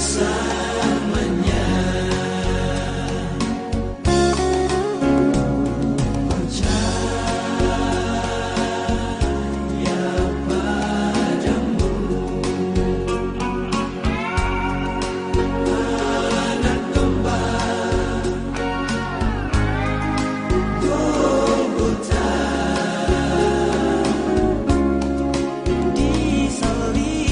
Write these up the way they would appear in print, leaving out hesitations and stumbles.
bersamanya. Percaya padamu, anak domba Golgota, disalib.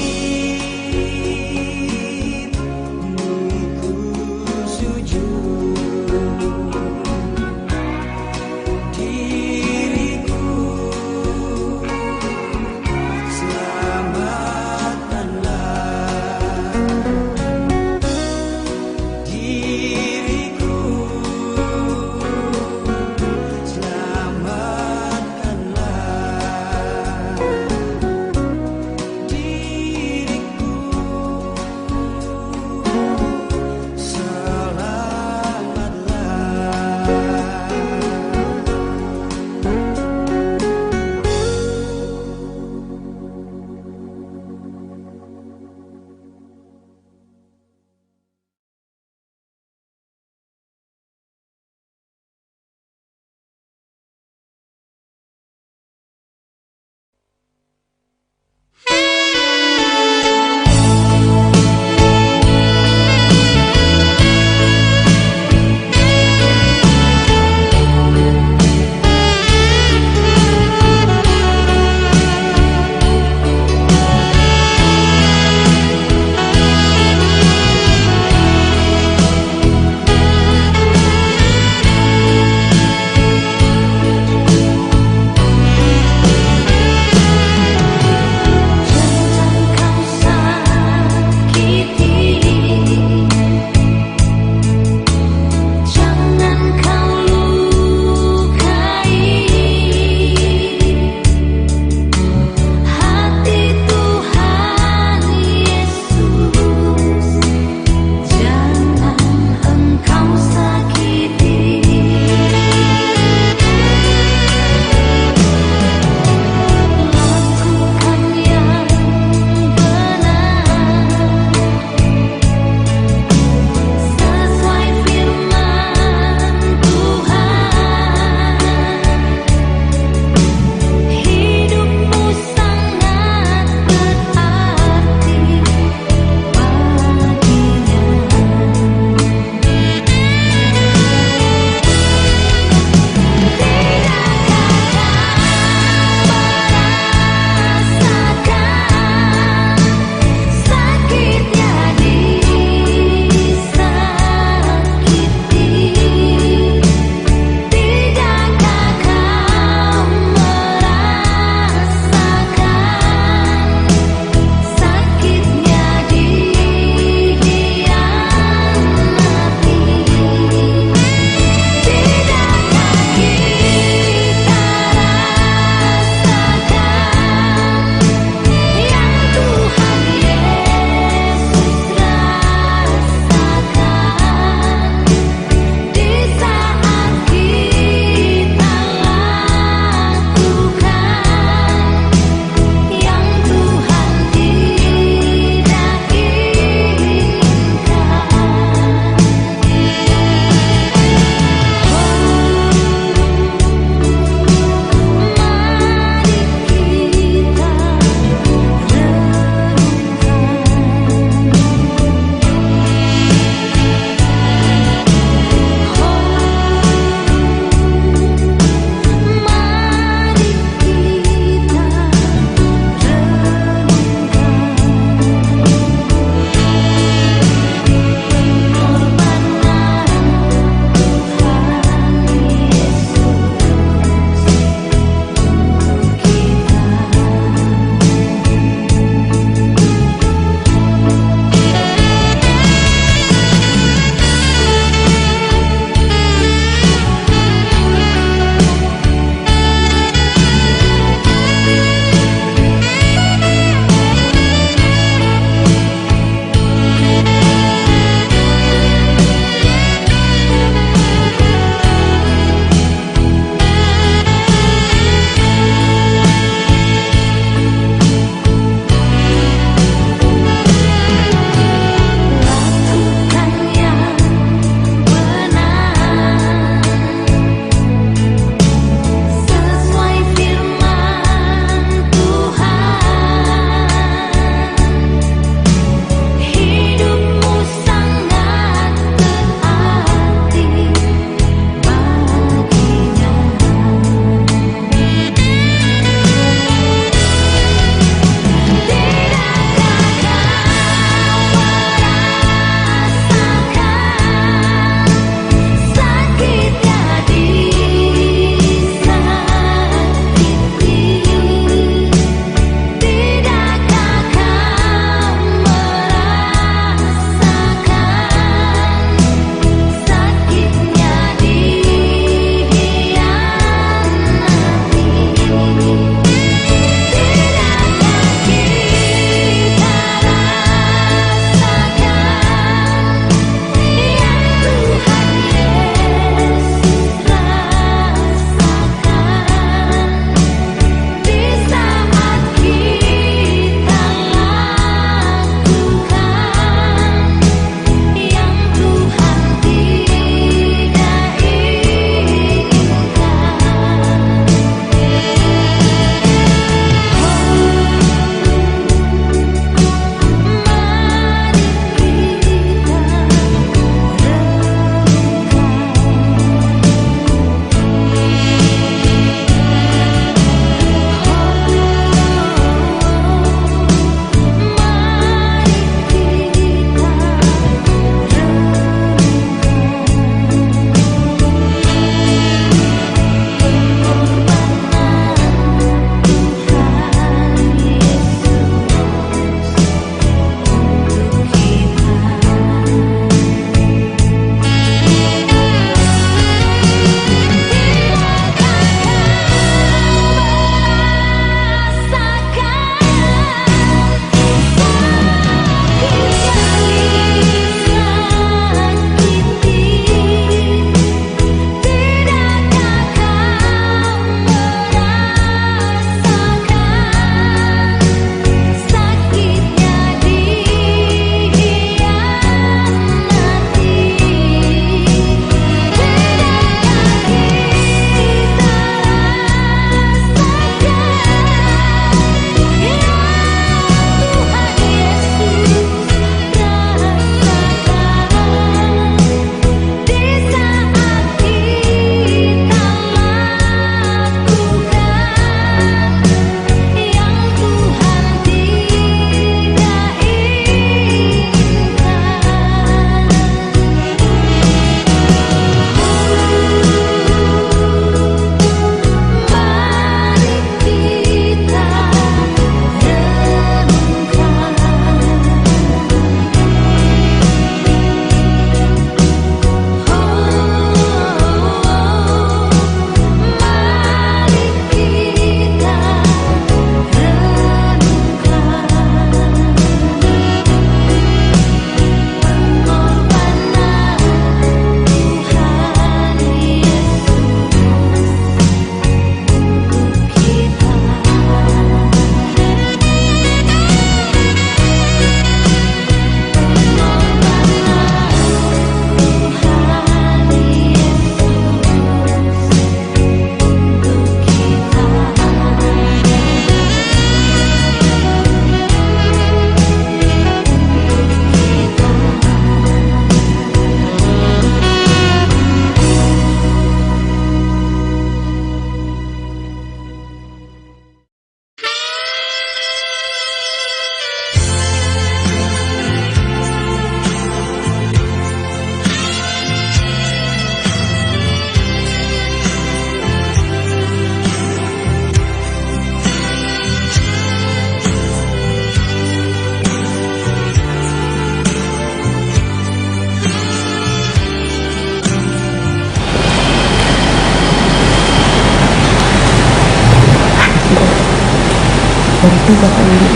Bapak Ibu.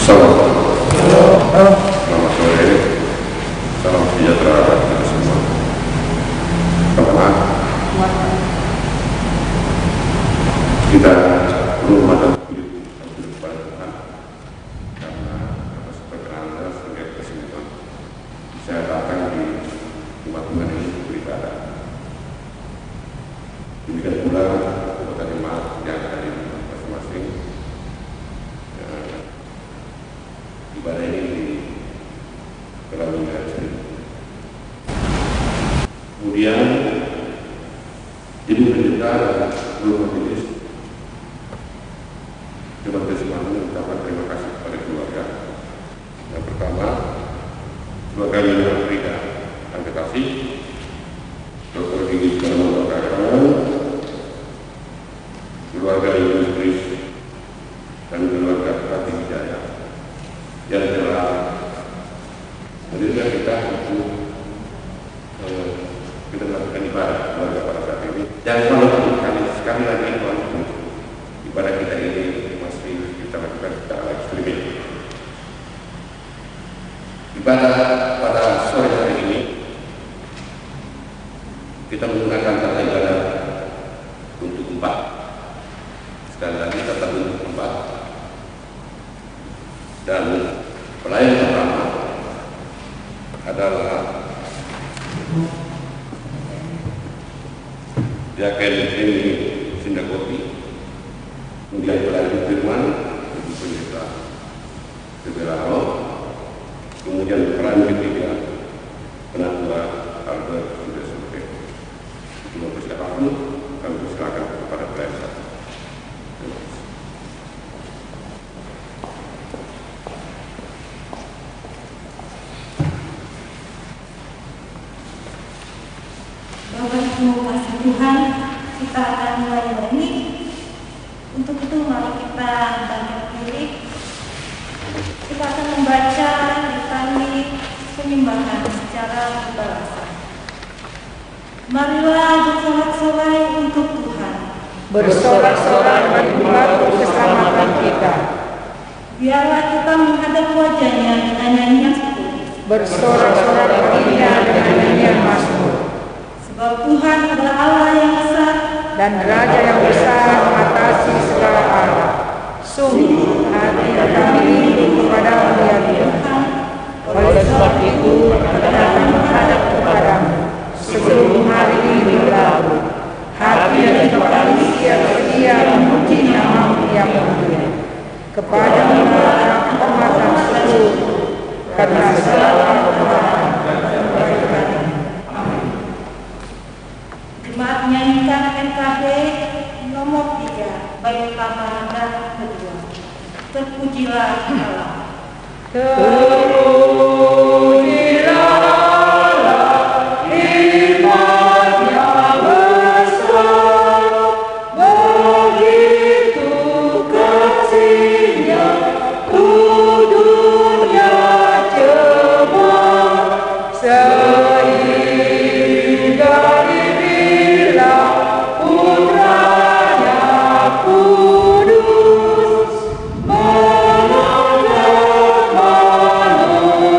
Selamat sore, salam sejahtera kita semua. Pertama, kita berhormat dan puji kepada Tuhan karena atas perkenan sebagai kesempatan saya datang di rumah Tuhan ini beribadah. Demikian pula kepada jemaat yang ada di masing-masing. Ibadah ini terlalu sering. Kemudian ibu pendeta dan seluruh majelis dalam kesempatan mengucapkan terima kasih kepada keluarga. Yang pertama, keluarga yang Frida dan Kasih, Dr. Gigi Karno Kakak, keluarga Yunus Kris dan keluarga Kati Wijaya. Yang telah menjadikan kita untuk kita melakukan ibadah keluarga pada saat ini. Dan sekali lagi ibadah kita ini masih kita lakukan secara live streaming. Ibadah pada sore hari ini kita menggunakan tata ibadah untuk 4. Sekali lagi tata untuk 4. Dan pelayan pertama adalah Jaken Eni Sindakoti, kemudian pelayan firman Ibu Pendeta Seberalo, kemudian peran ketiga Penatua Albert sudah selesai. Untuk persiapan kami persilakan kepada pelayan satu. Terima kasih Tuhan, kita akan mulai ini. Untuk itu mari kita bangkit berdiri. Kita akan membaca litani penyembahan secara berbahasa. Marilah bersorak-sorai untuk Tuhan. Bersorak-sorai bagi Bapa keselamatan kita. Biarlah kita menghadap wajahnya dengan nyanyian syukur. Bersorak-sorai baginya dengan nyanyian mazmur. Sebab Tuhan adalah Allah yang besar Dan Raja yang besar mengatasi segala Allah. Sungguh hati kami rindu kepada Dia Tuhan. Oleh sebab itu kita akan menghadap kepadamu sebelum hari ini berlalu. Hati dan kami siap sedia memuji nama-Mu yang mulia. Kepada-Mu kehormatan syukur karena segala kehormatan dan kebaikan. Jemaat menyanyikan NKB nomor 3 bait pertama dan kedua. Terpujilah Allah. Terpujilah Allah, iman-Nya besar, begitu kasih-Nya ku dunia cemar, sehingga dibilang putranya kudus, melanggar manusia.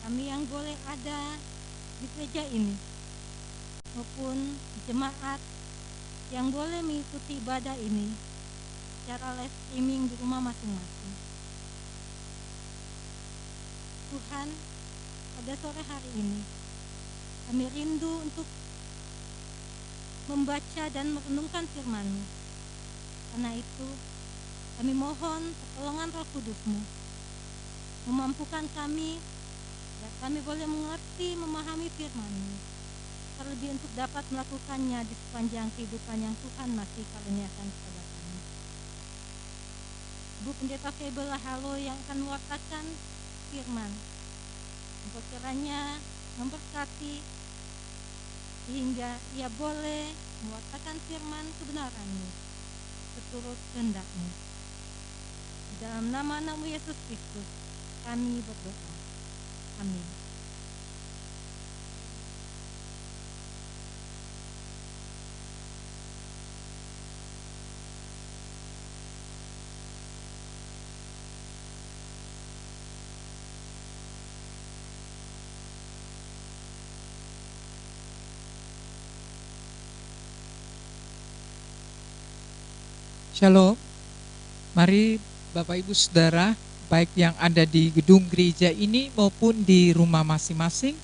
kami yang boleh ada di gereja ini maupun jemaat yang boleh mengikuti ibadah ini secara live streaming di rumah masing-masing. Tuhan, pada sore hari ini kami rindu untuk membaca dan merenungkan firman-Mu. Karena itu kami mohon pertolongan Roh Kudus-Mu memampukan kami agar kami boleh mengerti, memahami firman-Mu, terlebih untuk dapat melakukannya di sepanjang kehidupan yang Tuhan masih karuniakan kepada kami. Ibu Pendeta Febel Halo yang akan mewartakan firman, engkau kiranya memberkati sehingga ia boleh mewartakan firman kebenaran-Mu seturut kehendak-Mu. Di dalam nama-Mu Yesus Kristus kami berdoa. Amin. Shalom, mari Bapak Ibu Saudara, baik yang ada di gedung gereja ini maupun di rumah masing-masing,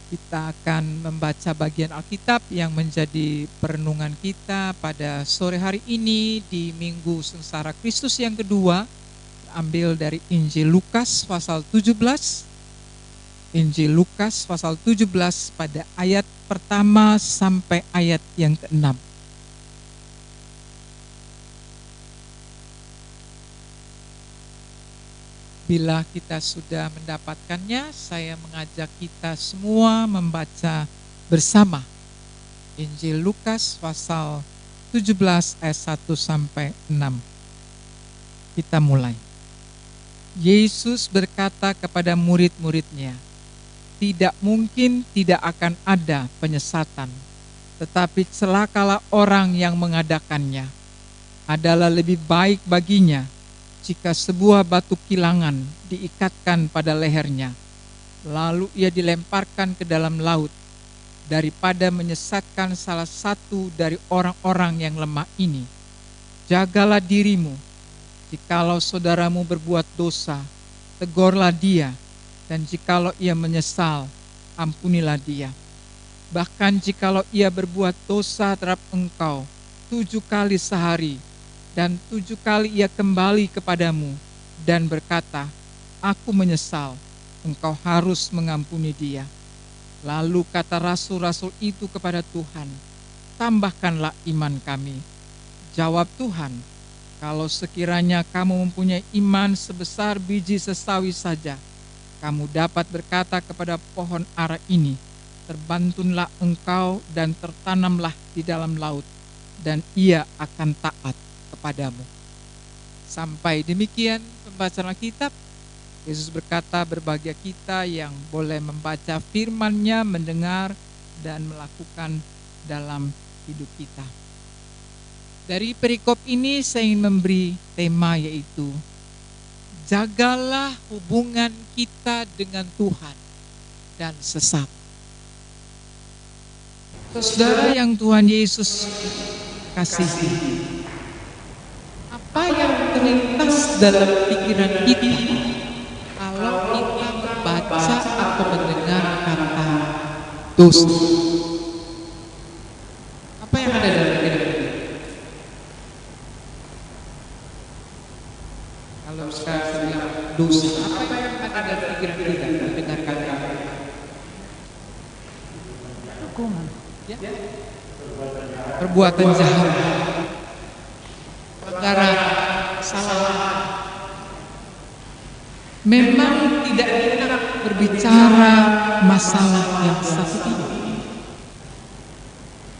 kita akan membaca bagian Alkitab yang menjadi perenungan kita pada sore hari ini di Minggu Sengsara Kristus yang kedua, ambil dari Injil Lukas pasal 17. Injil Lukas pasal 17 pada ayat pertama sampai ayat yang ke-6. Bila kita sudah mendapatkannya, saya mengajak kita semua membaca bersama Injil Lukas pasal 17 ayat 1 sampai 6. Kita mulai. Yesus berkata kepada murid-muridnya, "Tidak mungkin tidak akan ada penyesatan, tetapi celakalah orang yang mengadakannya. Adalah lebih baik baginya jika sebuah batu kilangan diikatkan pada lehernya, lalu ia dilemparkan ke dalam laut, daripada menyesatkan salah satu dari orang-orang yang lemah ini. Jagalah dirimu, jikalau saudaramu berbuat dosa, tegurlah dia, dan jikalau ia menyesal, ampunilah dia. Bahkan jikalau ia berbuat dosa terhadap engkau 7 kali sehari, dan 7 kali ia kembali kepadamu dan berkata, aku menyesal, engkau harus mengampuni dia. Lalu kata rasul-rasul itu kepada Tuhan, tambahkanlah iman kami. Jawab Tuhan, kalau sekiranya kamu mempunyai iman sebesar biji sesawi saja, kamu dapat berkata kepada pohon ara ini, terbantunlah engkau dan tertanamlah di dalam laut, dan ia akan taat kepadamu. Sampai demikian pembacaan Alkitab. Yesus berkata, berbahagia kita yang boleh membaca firman-Nya, mendengar dan melakukan dalam hidup kita. Dari perikop ini saya ingin memberi tema, yaitu jagalah hubungan kita dengan Tuhan dan sesama. Saudara yang Tuhan Yesus kasihi, apa yang terlintas dalam pikiran kita kalau kita membaca atau mendengar kata dosa? Apa yang ada dalam pikiran kita? Kalau sekarang saya bilang dosa, apa yang ada dalam pikiran kita mendengar kata hukuman? Ya? Perbuatan jahat, pelanggaran, salah. Memang tidak enak berbicara masalah yang satu ini.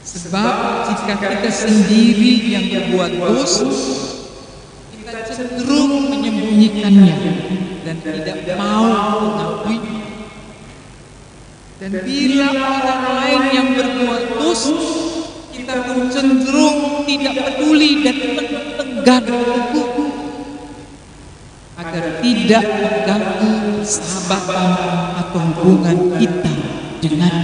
Sebab jika kita sendiri yang berbuat dosa, kita cenderung menyembunyikannya dan tidak mau mengakui. Dan bila orang lain yang berbuat dosa, kita pun cenderung tidak peduli dan enggan agar tidak mengganggu persahabatan atau hubungan kita dengan.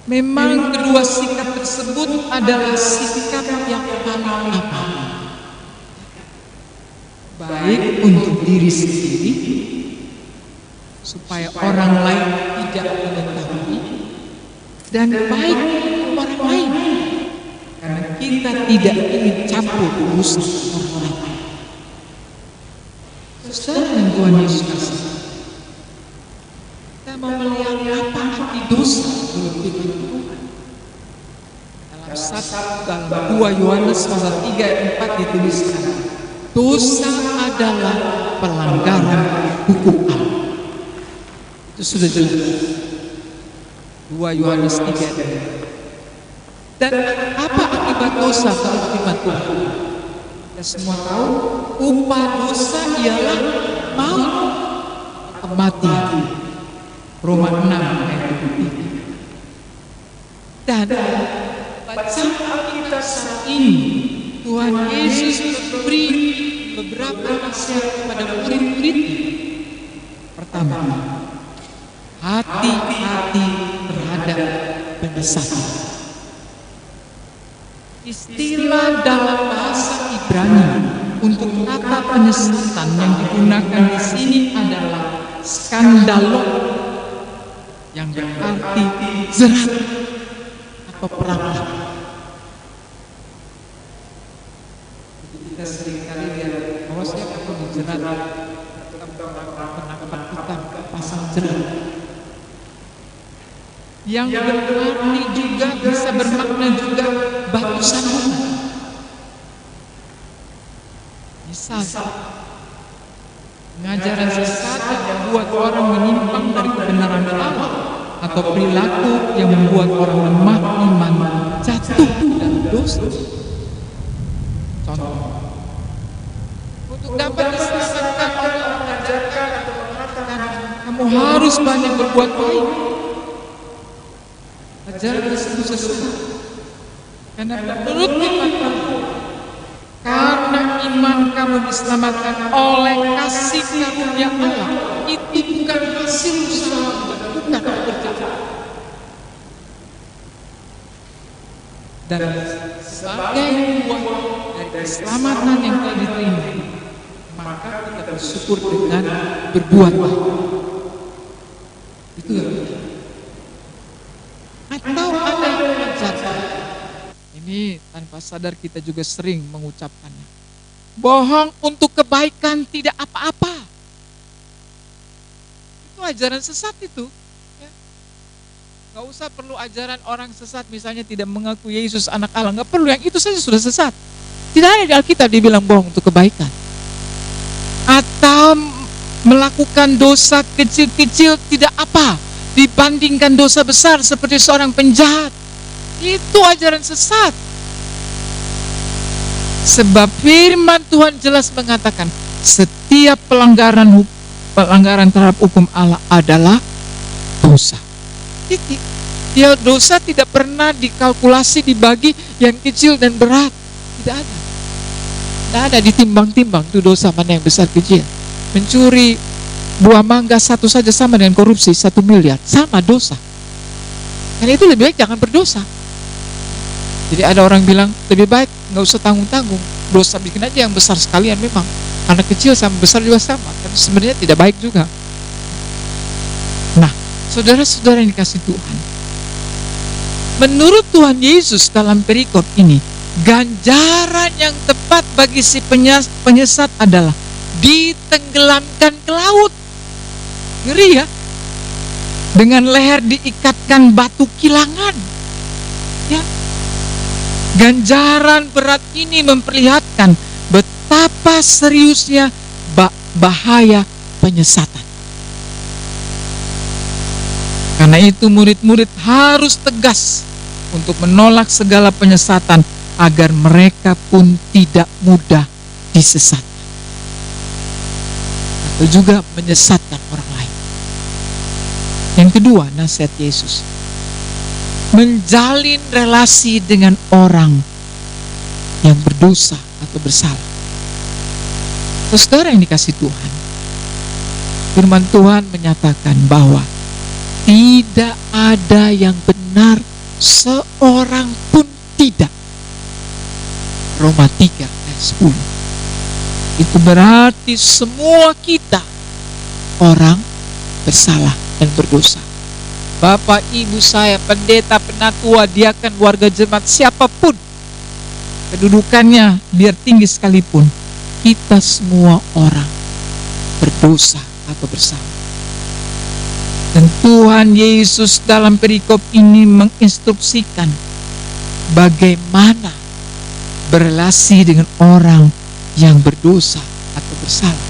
Memang kedua sikap tersebut adalah sikap yang paling apa? Baik untuk diri sendiri, supaya orang lain tidak mengetahui, dan baik untuk orang lain, karena kita tidak ingin campur urusan orang lain. Saudara yang Tuhan Yesus kasih, kita mau melihat apa arti dosa menurut firman Tuhan. Dalam 2 Yohanes pasal 3 ayat 4 dituliskan, dosa adalah pelanggaran hukum Allah. Itu sudah jelas. 2 Yohanes 3 ayat 4. Dan apa akibat dosa menurut firman Tuhan? Kita semua tahu, upah dosa ialah maut, kematian. Roma 6 ayat 23. Dan bacaan kita saat ini, Tuhan Yesus memberi beberapa nasihat kepada murid-muridnya. Pertama, hati-hati terhadap penyesatan. Istilah dalam bahasa Ibrani untuk kata penyesatan yang digunakan di sini adalah skandalon, yang berarti jerat atau perang. Kita seringkali lihat bahwa siapa pun dijerat, penangkapan kita pasang jerat. Yang berarti juga bisa bermakna juga batu sandungan. Misal pengajaran sesat yang membuat orang menyimpang dari kebenaran Allah, atau perilaku yang membuat orang lemah iman jatuh dalam dosa. Contoh, untuk dapat diselamatkan Allah mengajarkan atau mengatakan kamu harus banyak berbuat baik. Ajaran tersebut sesat, karena menurut firman Tuhan, karena iman kamu diselamatkan oleh kasih karunia Allah, itu bukan hasil usaha, bukan kerja. Dan sebagai buah dari keselamatan yang telah diterima, maka kita bersyukur dengan berbuat baik. Itu yang benar. Atau ada yang mengajarkan, ini tanpa sadar kita juga sering mengucapkannya, bohong untuk kebaikan tidak apa-apa. Itu ajaran sesat itu. Ya. Gak usah perlu ajaran orang sesat, misalnya tidak mengaku Yesus anak Allah, gak perlu, yang itu saja sudah sesat. Tidak ada di Alkitab dibilang bohong untuk kebaikan. Atau melakukan dosa kecil-kecil tidak apa dibandingkan dosa besar seperti seorang penjahat. Itu ajaran sesat. Sebab firman Tuhan jelas mengatakan setiap pelanggaran terhadap hukum Allah adalah dosa. Titik. Dia dosa tidak pernah dikalkulasi, dibagi yang kecil dan berat. Tidak ada. Tidak ada ditimbang-timbang itu dosa mana yang besar kecil. Mencuri buah mangga satu saja sama dengan korupsi 1 miliar, sama dosa. Karena itu lebih baik jangan berdosa. Jadi ada orang bilang lebih baik nggak usah tanggung-tanggung, dosa bikin aja yang besar sekalian memang, karena kecil sama besar juga sama. Tapi sebenarnya tidak baik juga. Nah, saudara-saudara yang dikasih Tuhan, menurut Tuhan Yesus dalam perikop ini, ganjaran yang tepat bagi si penyesat adalah ditenggelamkan ke laut. Ngeri ya, dengan leher diikatkan batu kilangan. Ya, ganjaran berat ini memperlihatkan betapa seriusnya bahaya penyesatan. Karena itu murid-murid harus tegas untuk menolak segala penyesatan agar mereka pun tidak mudah disesatkan atau juga menyesatkan orang lain. Yang kedua, nasihat Yesus, menjalin relasi dengan orang yang berdosa atau bersalah. Saudara yang dikasih Tuhan, Firman Tuhan menyatakan bahwa tidak ada yang benar, seorang pun tidak. Roma 3 ayat 10. Itu berarti semua kita orang bersalah dan berdosa. Bapak, ibu saya, pendeta, penatua, diakan, warga jemaat, siapapun kedudukannya, biar tinggi sekalipun, kita semua orang berdosa atau bersalah. Dan Tuhan Yesus dalam perikop ini menginstruksikan bagaimana berelasi dengan orang yang berdosa atau bersalah,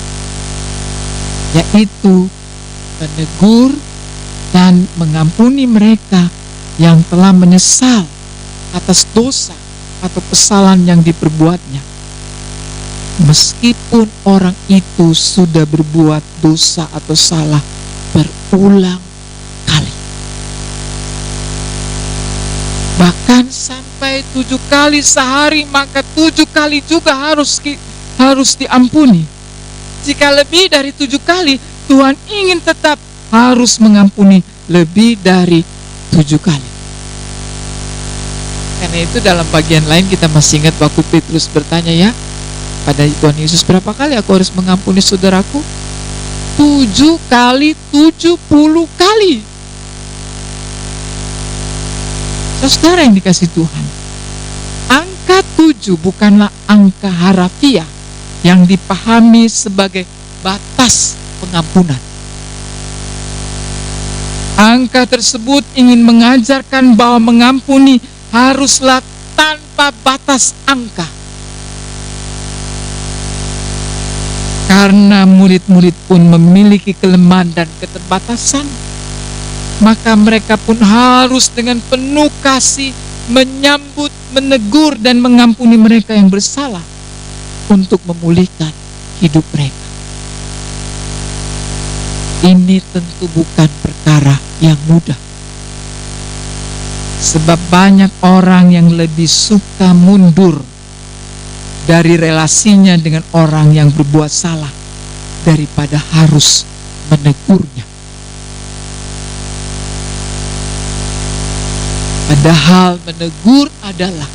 yaitu menegur dan mengampuni mereka yang telah menyesal atas dosa atau kesalahan yang diperbuatnya, meskipun orang itu sudah berbuat dosa atau salah berulang kali, bahkan sampai 7 kali sehari, maka 7 kali juga harus diampuni. Jika lebih dari 7 kali, Tuhan ingin tetap harus mengampuni lebih dari 7 kali. Karena itu dalam bagian lain kita masih ingat waktu Petrus bertanya, ya, pada Tuhan Yesus, berapa kali aku harus mengampuni saudaraku? 7 kali 70 kali. Saudara yang dikasih Tuhan, angka 7 bukanlah angka harafiah yang dipahami sebagai batas pengampunan. Angka tersebut ingin mengajarkan bahwa mengampuni haruslah tanpa batas angka. Karena murid-murid pun memiliki kelemahan dan keterbatasan, maka mereka pun harus dengan penuh kasih menyambut, menegur, dan mengampuni mereka yang bersalah untuk memulihkan hidup mereka. Ini tentu bukan perkara yang mudah, sebab banyak orang yang lebih suka mundur dari relasinya dengan orang yang berbuat salah daripada harus menegurnya. Padahal menegur adalah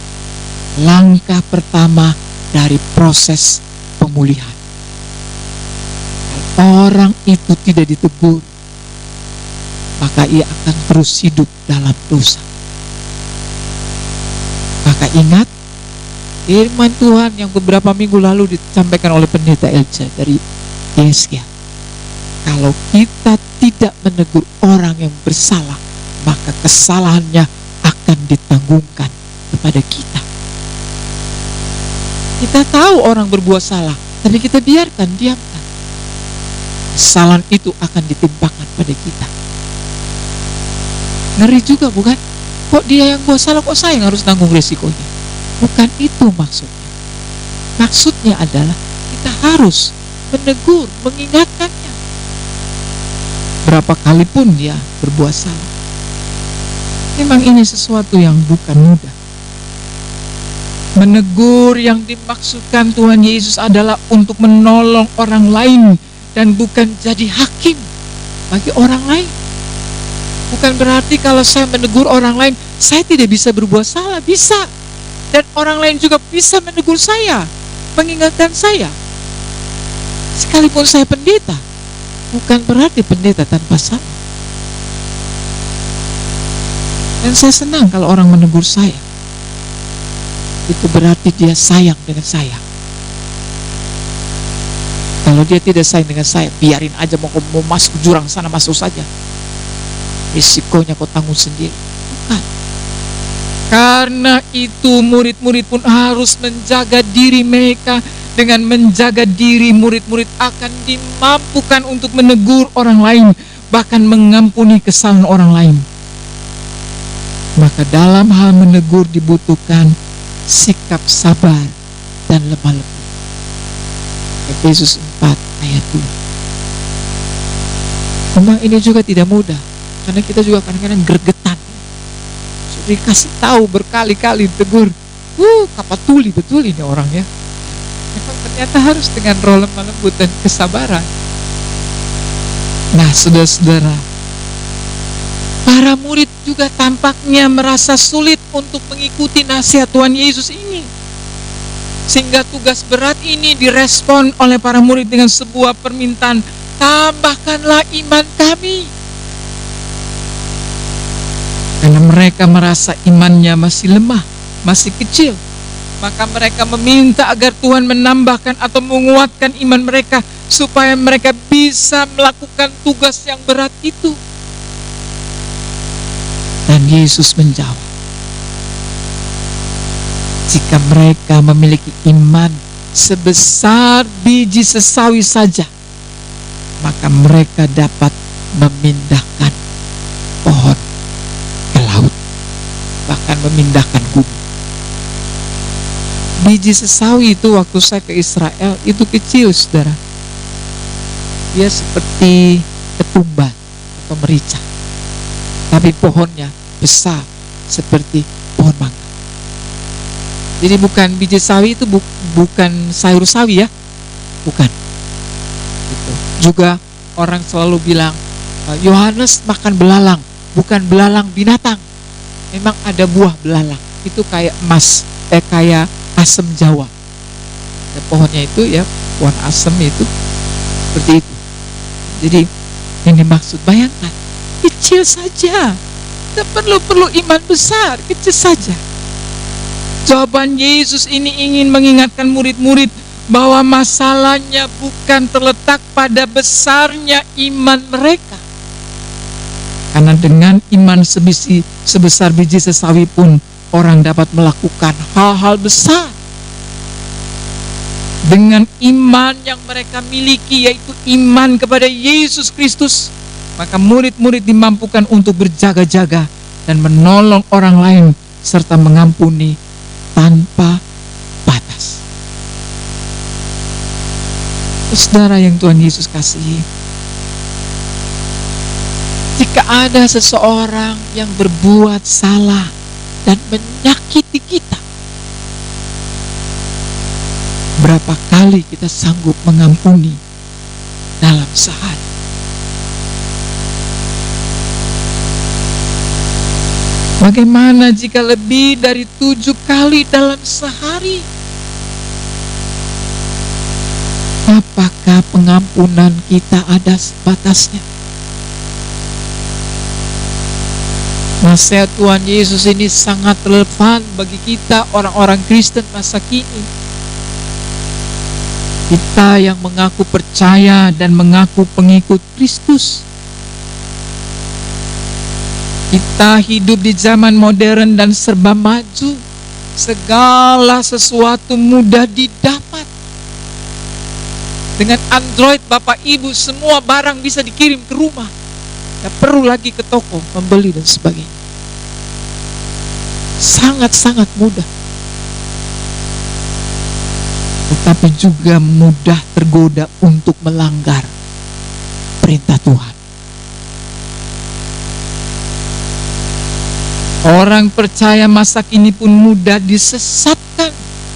langkah pertama dari proses pemulihan. Kalau orang itu tidak ditegur, maka ia akan terus hidup dalam dosa. Maka ingat firman Tuhan yang beberapa minggu lalu disampaikan oleh pendeta Elja dari Yesaya. Kalau kita tidak menegur orang yang bersalah, maka kesalahannya akan ditanggungkan kepada kita. Kita tahu orang berbuat salah, tapi kita biarkan, diamkan. Kesalahan itu akan ditimpakan pada kita. Ngeri juga, bukan? Kok dia yang buat salah, kok saya yang harus tanggung resikonya? Bukan itu maksudnya. Maksudnya adalah kita harus menegur, mengingatkannya. Berapa kali pun dia berbuat salah. Memang ini sesuatu yang bukan mudah. Menegur yang dimaksudkan Tuhan Yesus adalah untuk menolong orang lain dan bukan jadi hakim bagi orang lain. Bukan berarti kalau saya menegur orang lain, saya tidak bisa berbuat salah. Bisa. Dan orang lain juga bisa menegur saya, mengingatkan saya. Sekalipun saya pendeta, bukan berarti pendeta tanpa salah. Dan saya senang kalau orang menegur saya. Itu berarti dia sayang dengan saya. Kalau dia tidak sayang dengan saya, biarin aja, mau masuk jurang sana, masuk saja. Risikonya kau tanggung sendiri. Bukan. Karena itu murid-murid pun harus menjaga diri mereka. Dengan menjaga diri, murid-murid akan dimampukan untuk menegur orang lain, bahkan mengampuni kesalahan orang lain. Maka dalam hal menegur dibutuhkan sikap sabar dan lemah lembut. Efesus 4 ayat 2. Memang ini juga tidak mudah, karena kita juga kadang-kadang gregetan. Sudah dikasih tahu berkali-kali, tegur, kapatuli betul ini orangnya. Memang ternyata harus dengan roh lemah lembut dan kesabaran. Nah, saudara-saudara, para murid juga tampaknya merasa sulit untuk mengikuti nasihat Tuhan Yesus ini. Sehingga tugas berat ini direspon oleh para murid dengan sebuah permintaan, tambahkanlah iman kami. Karena mereka merasa imannya masih lemah, masih kecil. Maka mereka meminta agar Tuhan menambahkan atau menguatkan iman mereka supaya mereka bisa melakukan tugas yang berat itu. Dan Yesus menjawab, jika mereka memiliki iman sebesar biji sesawi saja, maka mereka dapat memindahkan pohon ke laut, bahkan memindahkan gunung. Biji sesawi itu waktu saya ke Israel itu kecil, saudara. Dia seperti ketumbar atau merica, tapi pohonnya besar seperti pohon mangga. Jadi bukan biji sawi itu bukan sayur sawi ya, bukan. Gitu. Juga orang selalu bilang Yohanes makan belalang, bukan belalang binatang. Memang ada buah belalang, itu kayak emas, kayak asem Jawa. Dan pohonnya itu ya, pohon asem itu seperti itu. Jadi yang dimaksud, bayangkan, kecil saja, tidak perlu iman besar, kecil saja. Jawaban Yesus ini ingin mengingatkan murid-murid bahwa masalahnya bukan terletak pada besarnya iman mereka. Karena dengan iman sebesar biji sesawi pun orang dapat melakukan hal-hal besar. Dengan iman yang mereka miliki, yaitu iman kepada Yesus Kristus, maka murid-murid dimampukan untuk berjaga-jaga dan menolong orang lain serta mengampuni tanpa batas. Saudara yang Tuhan Yesus kasihi, jika ada seseorang yang berbuat salah dan menyakiti kita, berapa kali kita sanggup mengampuni dalam sehari? Bagaimana jika lebih dari 7 kali dalam sehari? Apakah pengampunan kita ada batasnya? Nasihat Tuhan Yesus ini sangat relevan bagi kita orang-orang Kristen masa kini. Kita yang mengaku percaya dan mengaku pengikut Kristus. Kita hidup di zaman modern dan serba maju. Segala sesuatu mudah didapat. Dengan Android, Bapak Ibu, semua barang bisa dikirim ke rumah. Tidak perlu lagi ke toko membeli dan sebagainya. Sangat-sangat mudah. Tetapi juga mudah tergoda untuk melanggar perintah Tuhan. Orang percaya masa kini pun mudah disesatkan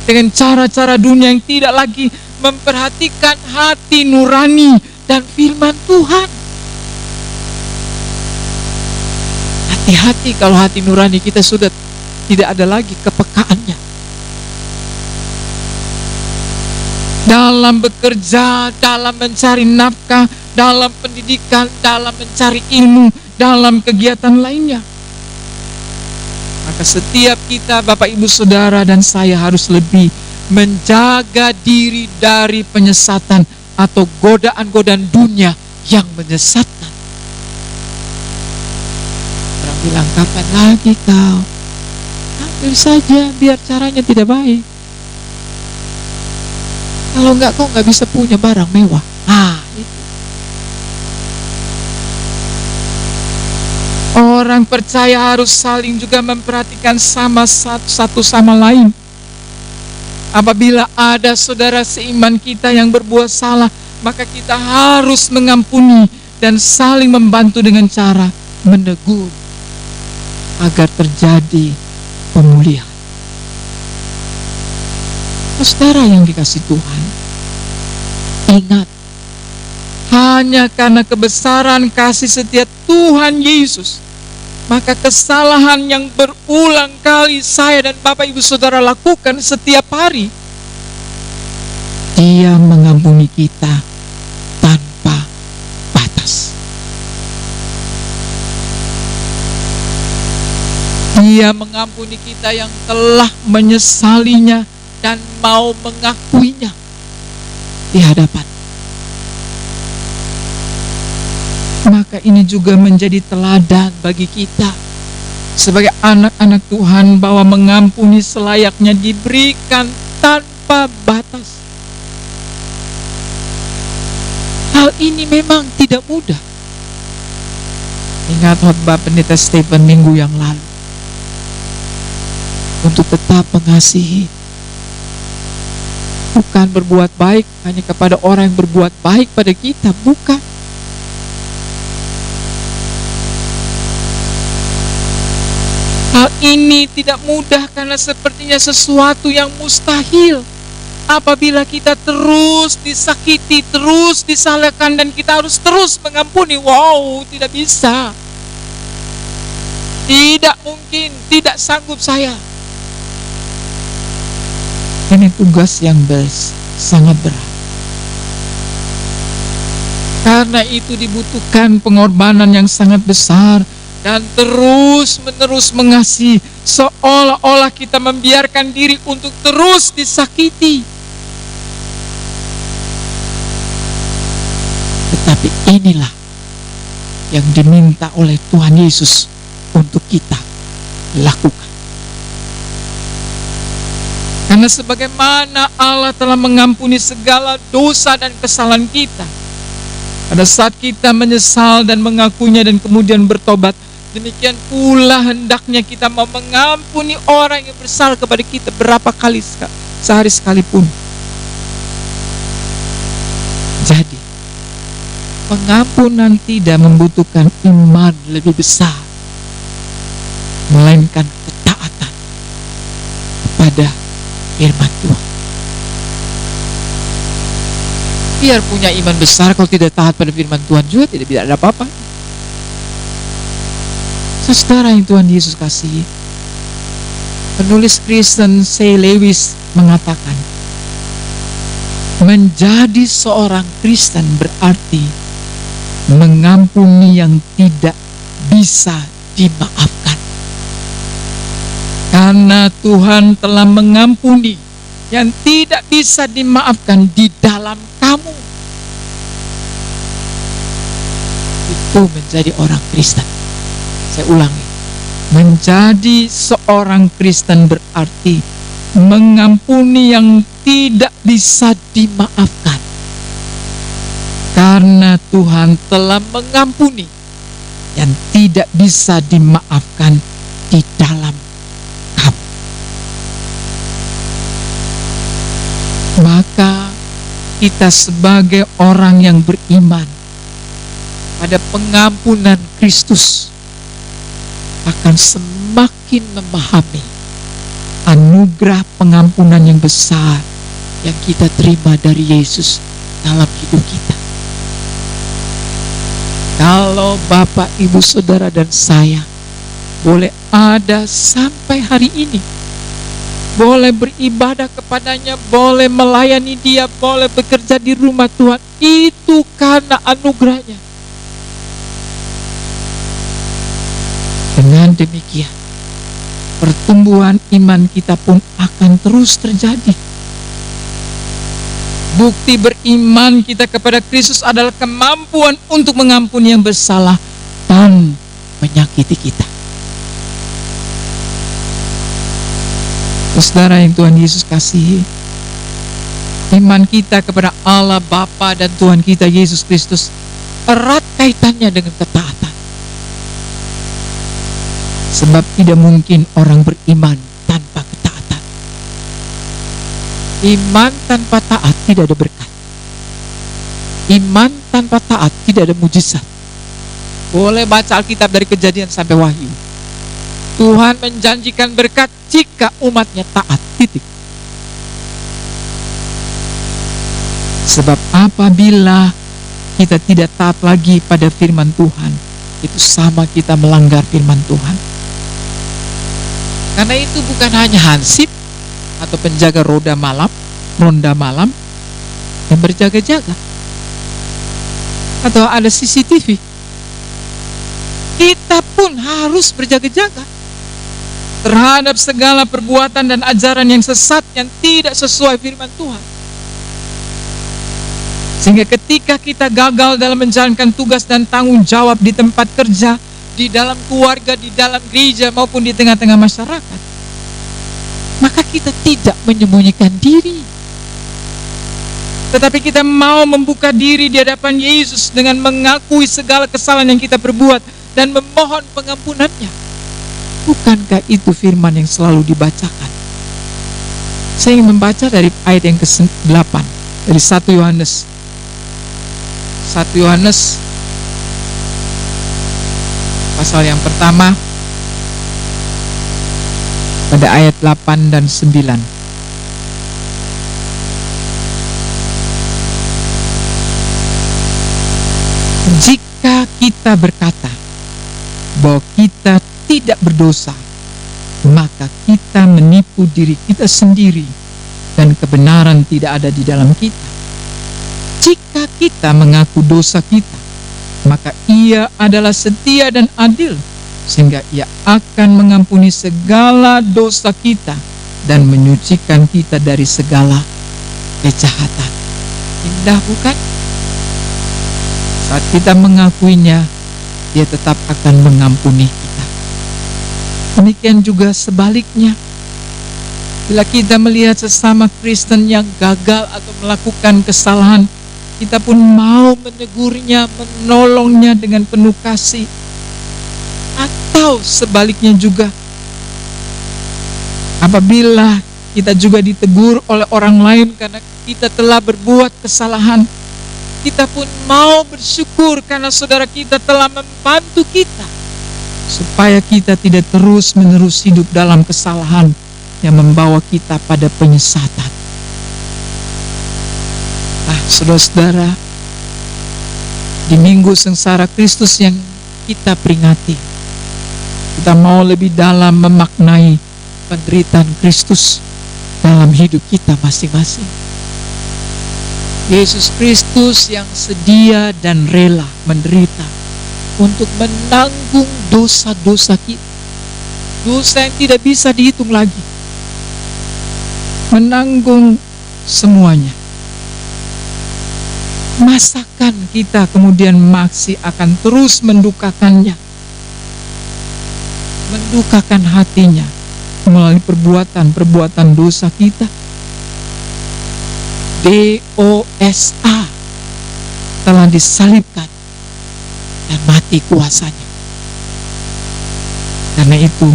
dengan cara-cara dunia yang tidak lagi memperhatikan hati nurani dan firman Tuhan. Hati-hati kalau hati nurani kita sudah tidak ada lagi kepekaannya. Dalam bekerja, dalam mencari nafkah, dalam pendidikan, dalam mencari ilmu, dalam kegiatan lainnya. Maka setiap kita, Bapak Ibu Saudara dan saya, harus lebih menjaga diri dari penyesatan atau godaan-godaan dunia yang menyesatkan. Orang bilang, kapan lagi kau? Ambil saja, biar caranya tidak baik. Kalau enggak, kau enggak bisa punya barang mewah. Itu. Orang percaya harus saling juga memperhatikan satu sama lain. Apabila ada saudara seiman kita yang berbuat salah, maka kita harus mengampuni dan saling membantu dengan cara menegur agar terjadi pemulihan. Saudara yang dikasihi Tuhan, ingat, hanya karena kebesaran kasih setia Tuhan Yesus, maka kesalahan yang berulang kali saya dan Bapak Ibu Saudara lakukan setiap hari, Dia mengampuni kita tanpa batas. Dia mengampuni kita yang telah menyesalinya dan mau mengakuinya di hadapan. Maka ini juga menjadi teladan bagi kita sebagai anak-anak Tuhan, bahwa mengampuni selayaknya diberikan tanpa batas. Hal ini memang tidak mudah. Ingat khotbah Pendeta Stephen minggu yang lalu, untuk tetap mengasihi, bukan berbuat baik hanya kepada orang yang berbuat baik pada kita, bukan. Hal ini tidak mudah karena sepertinya sesuatu yang mustahil apabila kita terus disakiti, terus disalahkan, dan kita harus terus mengampuni. Wow, tidak bisa. Tidak mungkin, tidak sanggup saya. Ini tugas yang sangat berat. Karena itu dibutuhkan pengorbanan yang sangat besar dan terus-menerus mengasihi, seolah-olah kita membiarkan diri untuk terus disakiti. Tetapi inilah yang diminta oleh Tuhan Yesus untuk kita lakukan. Karena sebagaimana Allah telah mengampuni segala dosa dan kesalahan kita, pada saat kita menyesal dan mengakuinya dan kemudian bertobat, demikian pula hendaknya kita mau mengampuni orang yang bersalah kepada kita berapa kali sehari sekalipun. Jadi, pengampunan tidak membutuhkan iman lebih besar, melainkan ketaatan kepada firman Tuhan. Biar punya iman besar, kalau tidak taat pada firman Tuhan juga tidak ada apa-apa. Saudara yang Tuhan Yesus kasihi, penulis Kristen C. Lewis mengatakan, menjadi seorang Kristen berarti mengampuni yang tidak bisa dimaafkan. Karena Tuhan telah mengampuni yang tidak bisa dimaafkan di dalam kamu. Itu menjadi orang Kristen. Saya ulangi, menjadi seorang Kristen berarti mengampuni yang tidak bisa dimaafkan. Karena Tuhan telah mengampuni yang tidak bisa dimaafkan di dalam kamu. Maka kita sebagai orang yang beriman pada pengampunan Kristus akan semakin memahami anugerah pengampunan yang besar yang kita terima dari Yesus dalam hidup kita. Kalau Bapak, Ibu, Saudara, dan saya boleh ada sampai hari ini, boleh beribadah kepadanya, boleh melayani Dia, boleh bekerja di rumah Tuhan, itu karena anugerahnya. Dengan demikian, pertumbuhan iman kita pun akan terus terjadi. Bukti beriman kita kepada Kristus adalah kemampuan untuk mengampuni yang bersalah dan menyakiti kita. Saudara yang Tuhan Yesus kasihi, iman kita kepada Allah Bapa dan Tuhan kita Yesus Kristus erat kaitannya dengan ketaatan. Sebab tidak mungkin orang beriman tanpa ketaatan. Iman tanpa taat tidak ada berkat. Iman tanpa taat tidak ada mujizat. Boleh baca Alkitab dari Kejadian sampai Wahyu. Tuhan menjanjikan berkat jika umatnya taat, titik. Sebab apabila kita tidak taat lagi pada firman Tuhan, itu sama kita melanggar firman Tuhan. Karena itu bukan hanya hansip atau penjaga ronda malam yang berjaga-jaga, atau ada CCTV. Kita pun harus berjaga-jaga terhadap segala perbuatan dan ajaran yang sesat yang tidak sesuai firman Tuhan. Sehingga ketika kita gagal dalam menjalankan tugas dan tanggung jawab di tempat kerja, di dalam keluarga, di dalam gereja maupun di tengah-tengah masyarakat, maka kita tidak menyembunyikan diri, tetapi kita mau membuka diri di hadapan Yesus dengan mengakui segala kesalahan yang kita perbuat dan memohon pengampunannya. Bukankah itu firman yang selalu dibacakan? Saya ingin membaca dari ayat yang ke-8 dari 1 Yohanes pasal yang pertama pada ayat 8 dan 9. Jika kita berkata bahwa kita tidak berdosa, maka kita menipu diri kita sendiri dan kebenaran tidak ada di dalam kita. Jika kita mengaku dosa kita, maka Ia adalah setia dan adil, sehingga Ia akan mengampuni segala dosa kita dan menyucikan kita dari segala kejahatan. Indah bukan? Saat kita mengakuinya, Dia tetap akan mengampuni kita. Demikian juga sebaliknya, bila kita melihat sesama Kristen yang gagal atau melakukan kesalahan, kita pun mau menegurnya, menolongnya dengan penuh kasih. Atau sebaliknya juga, apabila kita juga ditegur oleh orang lain karena kita telah berbuat kesalahan, kita pun mau bersyukur karena saudara kita telah membantu kita, supaya kita tidak terus-menerus hidup dalam kesalahan yang membawa kita pada penyesatan. Nah, saudara-saudara, di Minggu Sengsara Kristus yang kita peringati, kita mau lebih dalam memaknai penderitaan Kristus dalam hidup kita masing-masing. Yesus Kristus yang sedia dan rela menderita untuk menanggung dosa-dosa kita, dosa yang tidak bisa dihitung lagi, menanggung semuanya. Masakan kita kemudian masih akan terus mendukakannya, mendukakan hatinya melalui perbuatan-perbuatan dosa kita? DOSA, telah disalibkan dan mati kuasanya. Karena itu,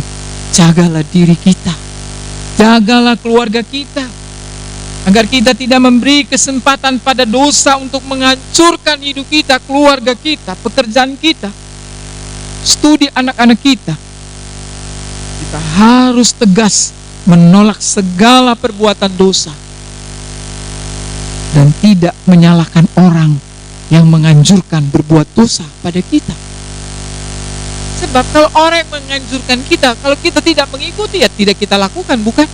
jagalah diri kita, jagalah keluarga kita, agar kita tidak memberi kesempatan pada dosa untuk menghancurkan hidup kita, keluarga kita, pekerjaan kita, studi anak-anak kita. Kita harus tegas menolak segala perbuatan dosa dan tidak menyalahkan orang yang menganjurkan berbuat dosa pada kita. Sebab kalau orang yang menganjurkan kita, kalau kita tidak mengikuti, ya tidak kita lakukan, bukan?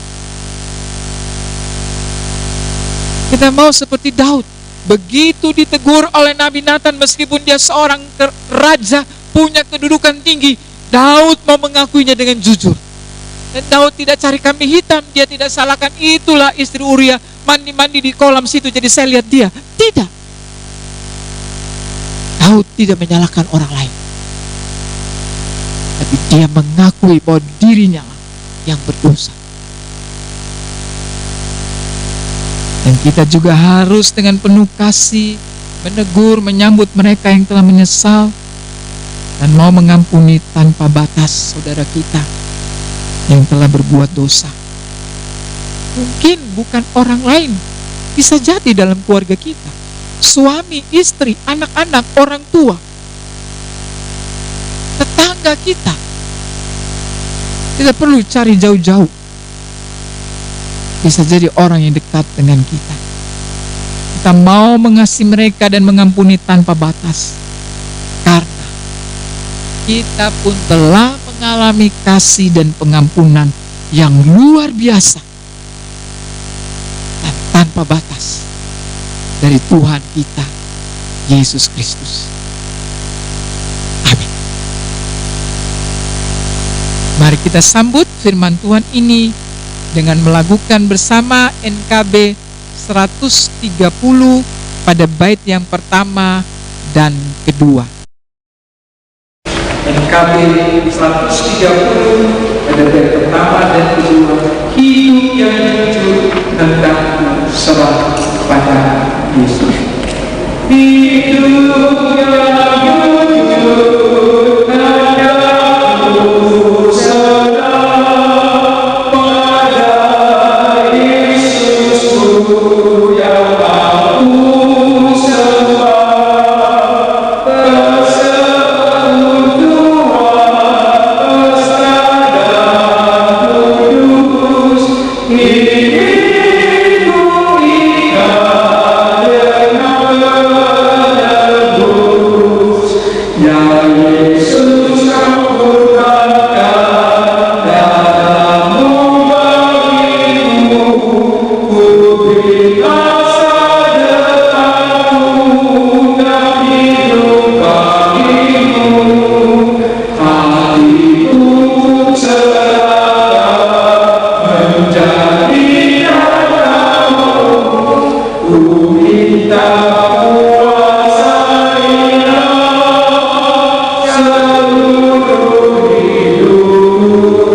Kita mau seperti Daud, begitu ditegur oleh Nabi Nathan, meskipun dia seorang raja, punya kedudukan tinggi, Daud mau mengakuinya dengan jujur. Dan Daud tidak cari kambing hitam, dia tidak salahkan, itulah istri Uria mandi-mandi di kolam situ, jadi saya lihat dia. Tidak. Daud tidak menyalahkan orang lain, tapi dia mengakui bahwa dirinya lah yang berdosa. Dan kita juga harus dengan penuh kasih menegur, menyambut mereka yang telah menyesal dan mau mengampuni tanpa batas saudara kita yang telah berbuat dosa. Mungkin bukan orang lain, bisa jadi dalam keluarga kita, suami, istri, anak-anak, orang tua, tetangga kita. Tidak perlu cari jauh-jauh, bisa jadi orang yang dekat dengan kita. Kita mau mengasihi mereka dan mengampuni tanpa batas. Karena kita pun telah mengalami kasih dan pengampunan yang luar biasa dan tanpa batas dari Tuhan kita, Yesus Kristus. Amin. Mari kita sambut firman Tuhan ini dengan melakukan bersama NKB 130 pada bait yang pertama dan kedua. NKB 130 pada bait pertama dan kedua. Hidup yang jujur hendakku serah pada Yesus. Hidup yang jujur hendakku serah pada Yesusku yang aku sembah. Persekutuan mesra dan kudus, hidupku ikat dengan menebus. Ya Yesus, kau kurangkan darahmu bagiku, ku berikan sedekahku dan hidup bagimu. Hatiku serahkan menjadi nyatamu, ku minta kuasailah seluruh hidupku.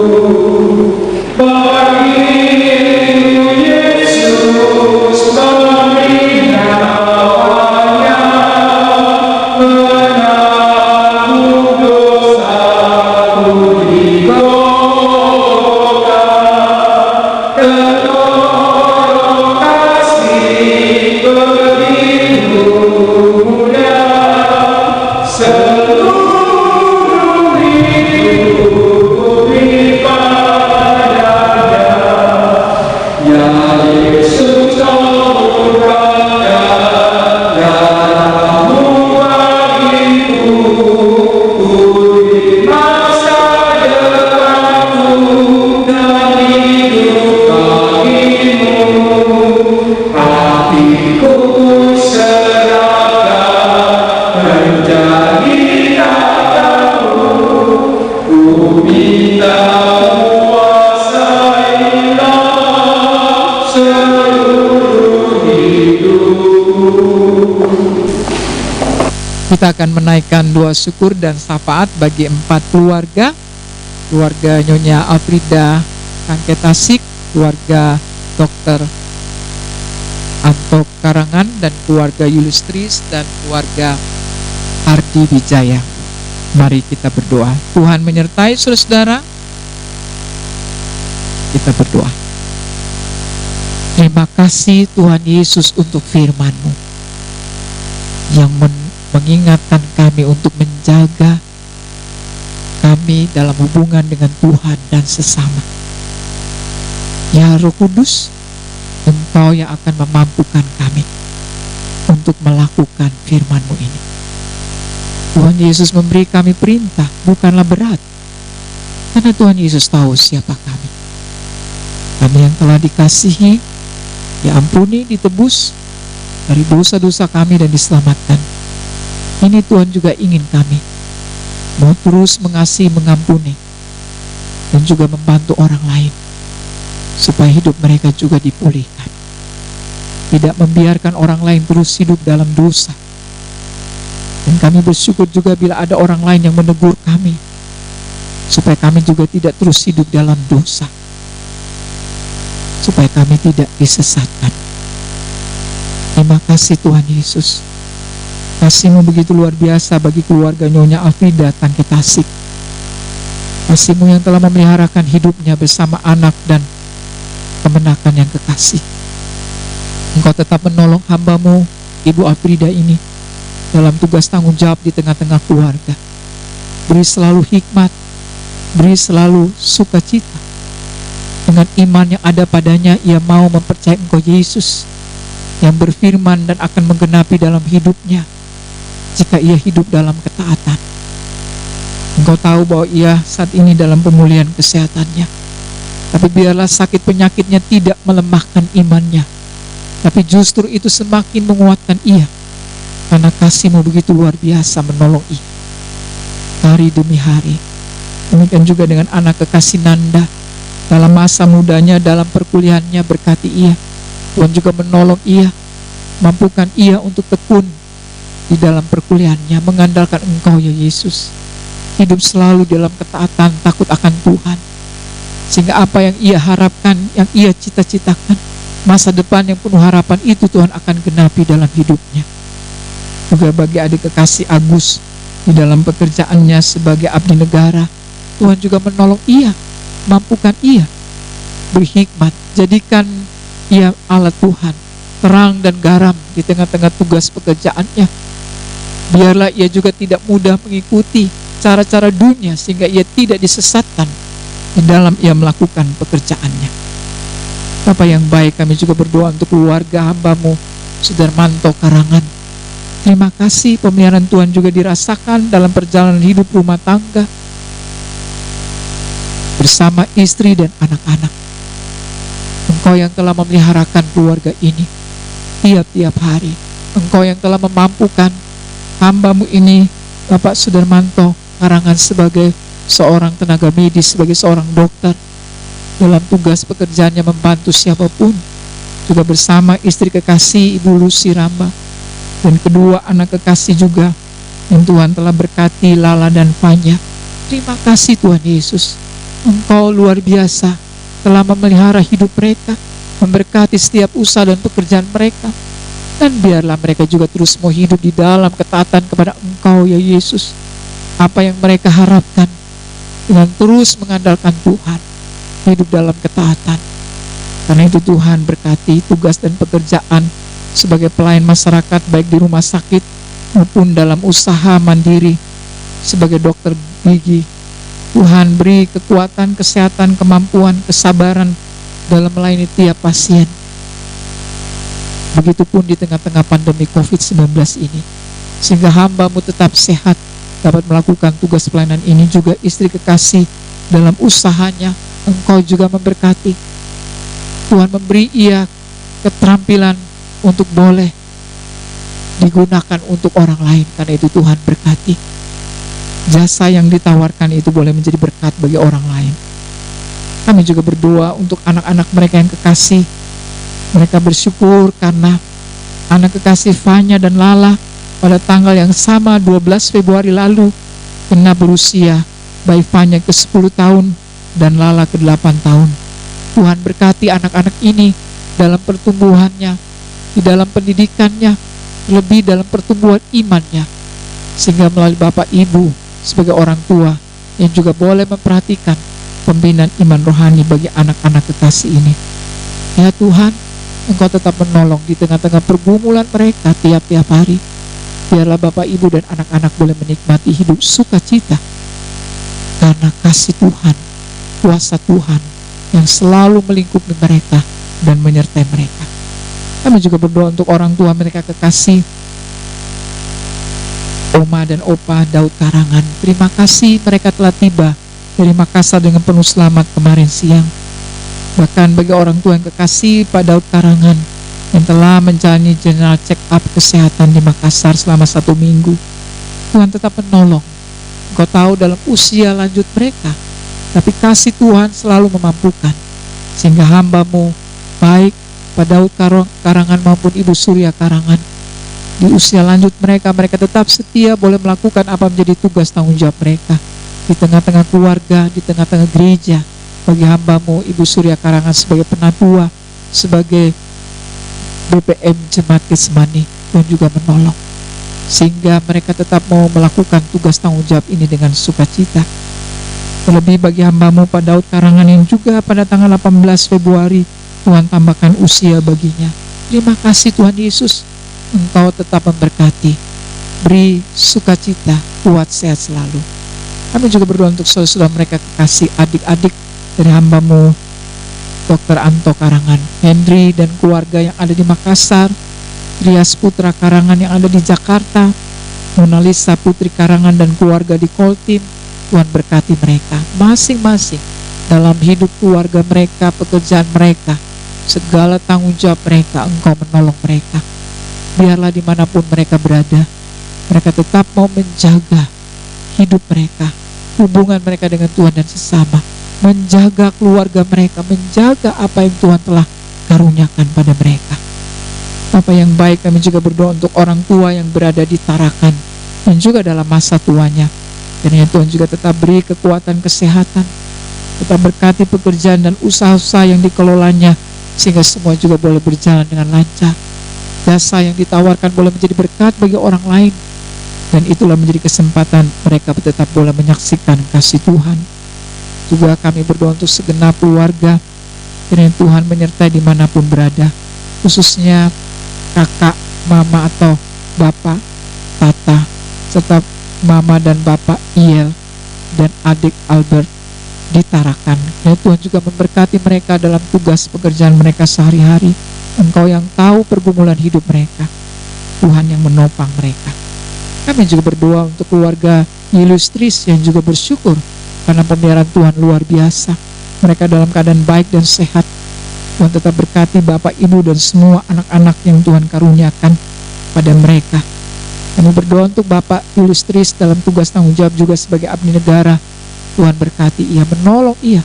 Bagimu Yesus memberi nyawanya, menanggung dosaku di Golgota. Kenolong kasih begitu mulia, seluruh hidupku beri padanya. Ya Yesus, kau kurangkan darahmu bagiku, ku berikan sedekahku dan hidup bagimu. Hatiku serahkan menjadi nyatamu, ku minta kuasailah seluruh hidupku. Kita akan menaikkan doa syukur dan syafaat bagi 4 keluarga. Keluarga Nyonya Afrida Kangketasik, keluarga Dr. Anto Karangan, dan keluarga Yulistris dan keluarga Ardi Wijaya. Mari kita berdoa. Tuhan menyertai saudara-saudara. Kita berdoa. Terima kasih Tuhan Yesus untuk firman-Mu yang mengingatkan kami untuk menjaga kami dalam hubungan dengan Tuhan dan sesama. Ya Roh Kudus, Engkau yang akan memampukan kami untuk melakukan firman-Mu ini. Tuhan Yesus memberi kami perintah, bukanlah berat, karena Tuhan Yesus tahu siapa kami. Kami yang telah dikasihi, diampuni, ditebus dari dosa-dosa kami dan diselamatkan. Ini Tuhan juga ingin kami mau terus mengasihi, mengampuni, dan juga membantu orang lain supaya hidup mereka juga dipulihkan. Tidak membiarkan orang lain terus hidup dalam dosa. Dan kami bersyukur juga bila ada orang lain yang menegur kami, supaya kami juga tidak terus hidup dalam dosa, supaya kami tidak disesatkan. Terima kasih Tuhan Yesus. Kasih-Mu begitu luar biasa bagi keluarga Nyonya Afrida Kangketasik. Kasih-Mu yang telah memeliharakan hidupnya bersama anak dan kemenakan yang kekasih. Engkau tetap menolong hamba-Mu, Ibu Afrida ini, dalam tugas tanggung jawab di tengah-tengah keluarga. Beri selalu hikmat, beri selalu sukacita. Dengan iman yang ada padanya, ia mau mempercayai Engkau Yesus yang berfirman dan akan menggenapi dalam hidupnya jika ia hidup dalam ketaatan. Engkau tahu bahwa ia saat ini dalam pemulihan kesehatannya, tapi biarlah sakit penyakitnya tidak melemahkan imannya, tapi justru itu semakin menguatkan ia, karena kasih-Mu begitu luar biasa menolong ia hari demi hari. Demikian juga dengan anak kekasih Nanda, dalam masa mudanya, dalam perkuliahannya, berkati ia. Tuhan juga menolong ia, mampukan ia untuk tekun di dalam perkuliahannya, mengandalkan Engkau ya Yesus, hidup selalu dalam ketaatan, takut akan Tuhan, sehingga apa yang ia harapkan, yang ia cita-citakan, masa depan yang penuh harapan itu Tuhan akan genapi dalam hidupnya. Juga bagi adik kekasih Agus, di dalam pekerjaannya sebagai abdi negara, Tuhan juga menolong ia, mampukan ia berhikmat, jadikan ia alat Tuhan, terang dan garam di tengah-tengah tugas pekerjaannya. Biarlah ia juga tidak mudah mengikuti cara-cara dunia, sehingga ia tidak disesatkan di dalam ia melakukan pekerjaannya. Bapa yang baik, kami juga berdoa untuk keluarga hamba-Mu Sudarmanto Karangan. Terima kasih pemeliharaan Tuhan juga dirasakan dalam perjalanan hidup rumah tangga bersama istri dan anak-anak. Engkau yang telah memeliharakan keluarga ini tiap-tiap hari. Engkau yang telah memampukan hamba-Mu ini, Bapak Sudarmanto Karangan, sebagai seorang tenaga medis, sebagai seorang dokter, dalam tugas pekerjaannya membantu siapapun, juga bersama istri kekasih Ibu Lucy Ramba, dan kedua anak kekasih juga yang Tuhan telah berkati, Lala dan Fanya. Terima kasih Tuhan Yesus, Engkau luar biasa telah memelihara hidup mereka, memberkati setiap usaha dan pekerjaan mereka, dan biarlah mereka juga terus mau hidup di dalam ketaatan kepada Engkau ya Yesus. Apa yang mereka harapkan, dengan terus mengandalkan Tuhan, hidup dalam ketaatan. Karena itu Tuhan berkati tugas dan pekerjaan sebagai pelayan masyarakat, baik di rumah sakit maupun dalam usaha mandiri sebagai dokter gigi. Tuhan beri kekuatan, kesehatan, kemampuan, kesabaran dalam melayani tiap pasien. Begitupun di tengah-tengah pandemi COVID-19 ini, sehingga hamba-Mu tetap sehat, dapat melakukan tugas pelayanan ini. Juga istri kekasih dalam usahanya, Engkau juga memberkati. Tuhan memberi ia keterampilan untuk boleh digunakan untuk orang lain, karena itu Tuhan berkati. Jasa yang ditawarkan itu boleh menjadi berkat bagi orang lain. Kami juga berdoa untuk anak-anak mereka yang kekasih. Mereka bersyukur karena anak kekasih Fanya dan Lala pada tanggal yang sama 12 Februari lalu kena berusia, baik Fanya ke 10 tahun dan Lala ke 8 tahun. Tuhan berkati anak-anak ini dalam pertumbuhannya, di dalam pendidikannya, lebih dalam pertumbuhan imannya, sehingga melalui Bapak Ibu sebagai orang tua yang juga boleh memperhatikan pembinaan iman rohani bagi anak-anak kekasih ini. Ya Tuhan, Engkau tetap menolong di tengah-tengah pergumulan mereka tiap-tiap hari. Biarlah Bapak Ibu dan anak-anak boleh menikmati hidup sukacita karena kasih Tuhan, kuasa Tuhan yang selalu melingkupi mereka dan menyertai mereka. Kami juga berdoa untuk orang tua mereka kekasih, Oma dan Opa Daud Karangan. Terima kasih mereka telah tiba dari Makassar dengan penuh selamat kemarin siang. Bahkan bagi orang tua yang kekasih Pak Daud Karangan yang telah menjalani general check up kesehatan di Makassar selama 1 minggu, Tuhan tetap menolong. Engkau tahu dalam usia lanjut mereka, tapi kasih Tuhan selalu memampukan, sehingga hamba-Mu baik Pak Daud Karangan maupun Ibu Surya Karangan, di usia lanjut mereka tetap setia boleh melakukan apa menjadi tugas tanggung jawab mereka di tengah-tengah keluarga, di tengah-tengah gereja. Bagi hamba-Mu Ibu Surya Karangan sebagai penatua, sebagai BPM Jemaat Getsemani, Tuhan juga menolong, sehingga mereka tetap mau melakukan tugas tanggung jawab ini dengan sukacita. Terlebih bagi hamba-Mu Pak Daud Karangan yang juga pada tanggal 18 Februari Tuhan tambahkan usia baginya. Terima kasih Tuhan Yesus, Engkau tetap memberkati, beri sukacita, kuat, sehat selalu. Kami juga berdoa untuk saudara-saudara mereka kekasih, adik-adik dari hamba-Mu Dr. Anto Karangan, Henry dan keluarga yang ada di Makassar, Trias Putra Karangan yang ada di Jakarta, Mona Lisa Putri Karangan dan keluarga di Koltim. Tuhan berkati mereka masing-masing dalam hidup keluarga mereka, pekerjaan mereka, segala tanggung jawab mereka. Engkau menolong mereka. Biarlah dimanapun mereka berada, mereka tetap mau menjaga hidup mereka, hubungan mereka dengan Tuhan dan sesama, menjaga keluarga mereka, menjaga apa yang Tuhan telah karuniakan pada mereka. Bapa yang baik, kami juga berdoa untuk orang tua yang berada di Tarakan dan juga dalam masa tuanya. Kiranya Tuhan juga tetap beri kekuatan kesehatan, tetap berkati pekerjaan dan usaha-usaha yang dikelolanya, sehingga semua juga boleh berjalan dengan lancar. Jasa yang ditawarkan boleh menjadi berkat bagi orang lain, dan itulah menjadi kesempatan mereka tetap boleh menyaksikan kasih Tuhan. Juga kami berdoa untuk segenap keluarga, kiranya Tuhan menyertai dimanapun berada, khususnya kakak, mama atau bapak Tata, serta mama dan bapak Iel dan adik Albert di Tarakan. Ya, Tuhan juga memberkati mereka dalam tugas pekerjaan mereka sehari-hari. Engkau yang tahu pergumulan hidup mereka, Tuhan yang menopang mereka. Kami juga berdoa untuk keluarga Yulistris yang juga bersyukur karena pemeliharaan Tuhan luar biasa. Mereka dalam keadaan baik dan sehat. Tuhan tetap berkati Bapak, Ibu, dan semua anak-anak yang Tuhan karuniakan pada mereka. Kami berdoa untuk Bapak Yulistris dalam tugas tanggung jawab juga sebagai abdi negara. Tuhan berkati ia, menolong ia,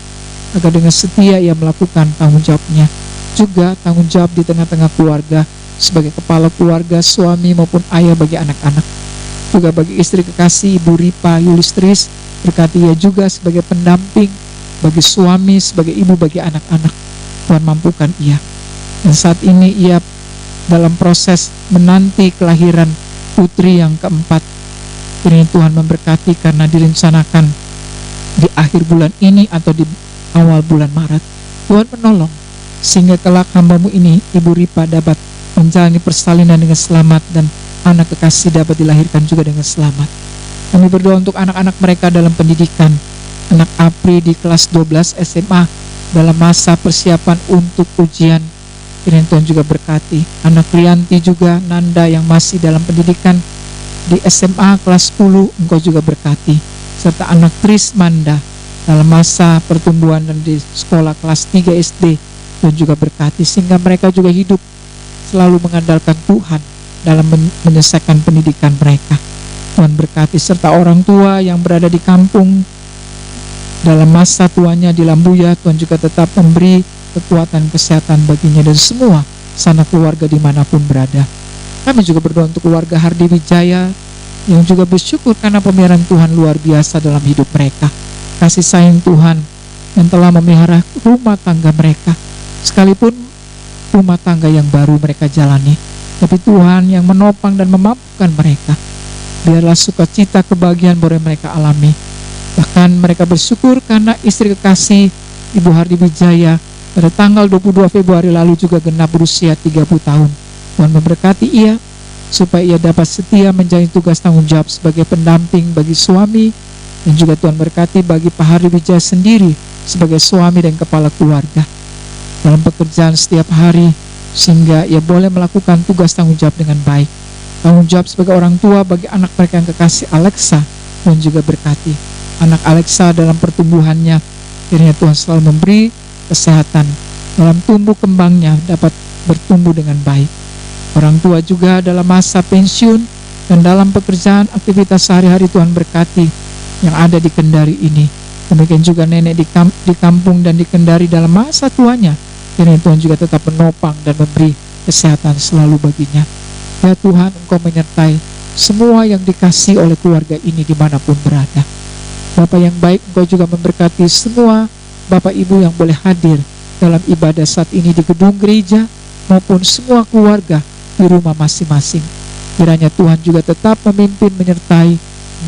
agar dengan setia ia melakukan tanggung jawabnya. Juga tanggung jawab di tengah-tengah keluarga, sebagai kepala keluarga, suami maupun ayah bagi anak-anak. Juga bagi istri kekasih Ibu Ripa Yulistris, berkati ia juga sebagai pendamping bagi suami, sebagai ibu bagi anak-anak. Tuhan mampukan ia. Dan saat ini ia dalam proses menanti kelahiran putri yang keempat. Kiranya Tuhan memberkati karena direncanakan di akhir bulan ini atau di awal bulan Maret. Tuhan menolong sehingga kelak hamba-Mu ini, Ibu Ripa, dapat menjalani persalinan dengan selamat dan anak kekasih dapat dilahirkan juga dengan selamat. Kami berdoa untuk anak-anak mereka dalam pendidikan. Anak Apri di kelas 12 SMA dalam masa persiapan untuk ujian. Kiranya Tuhan juga berkati. Anak Rianti juga, Nanda yang masih dalam pendidikan di SMA kelas 10, Engkau juga berkati. Serta anak Trismanda dalam masa pertumbuhan dan di sekolah kelas 3 SD, Tuhan juga berkati. Sehingga mereka juga hidup selalu mengandalkan Tuhan dalam menyelesaikan pendidikan mereka. Tuhan berkati. Serta orang tua yang berada di kampung dalam masa tuanya di Lambuya, Tuhan juga tetap memberi kekuatan kesehatan baginya dan semua sanak keluarga dimanapun berada. Kami juga berdoa untuk keluarga Hardi Wijaya yang juga bersyukur karena pemeliharaan Tuhan luar biasa dalam hidup mereka. Kasih sayang Tuhan yang telah memelihara rumah tangga mereka, sekalipun rumah tangga yang baru mereka jalani, tapi Tuhan yang menopang dan memampukan mereka. Biarlah sukacita kebahagiaan boleh mereka alami. Bahkan mereka bersyukur karena istri kekasih Ibu Hardi Wijaya pada tanggal 22 Februari lalu juga genap berusia 30 tahun. Tuhan memberkati ia supaya ia dapat setia menjalani tugas tanggung jawab sebagai pendamping bagi suami, dan juga Tuhan berkati bagi Pak Hardi Wijaya sendiri sebagai suami dan kepala keluarga dalam pekerjaan setiap hari, sehingga ia boleh melakukan tugas tanggung jawab dengan baik. Tanggung jawab sebagai orang tua bagi anak mereka yang kekasih Alexa, Tuhan juga berkati. Anak Alexa dalam pertumbuhannya, kiranya Tuhan selalu memberi kesehatan dalam tumbuh kembangnya, dapat bertumbuh dengan baik. Orang tua juga dalam masa pensiun dan dalam pekerjaan aktivitas sehari-hari, Tuhan berkati yang ada di Kendari ini. Demikian juga nenek di kampung dan di Kendari dalam masa tuanya, kiranya Tuhan juga tetap menopang dan memberi kesehatan selalu baginya. Ya Tuhan, Engkau menyertai semua yang dikasih oleh keluarga ini dimanapun berada. Bapak yang baik, Engkau juga memberkati semua Bapak Ibu yang boleh hadir dalam ibadah saat ini di gedung gereja maupun semua keluarga di rumah masing-masing. Kiranya Tuhan juga tetap memimpin, menyertai,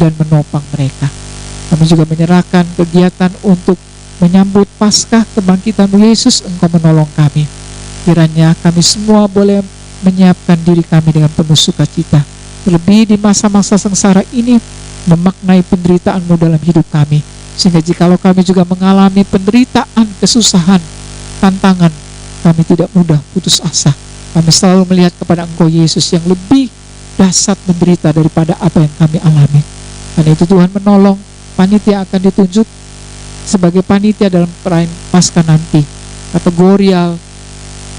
dan menopang mereka. Kami juga menyerahkan kegiatan untuk menyambut Paskah kebangkitan Yesus. Engkau menolong kami. Kiranya kami semua boleh menyiapkan diri kami dengan penuh sukacita, terlebih di masa-masa sengsara ini, memaknai penderitaan-Mu dalam hidup kami, sehingga jikalau kami juga mengalami penderitaan, kesusahan, tantangan, kami tidak mudah putus asa, Kami selalu melihat kepada Engkau Yesus yang lebih dahsyat menderita daripada apa yang kami alami. Karena itu Tuhan menolong panitia akan ditunjuk sebagai panitia dalam perayaan Paskah nanti. Kategorial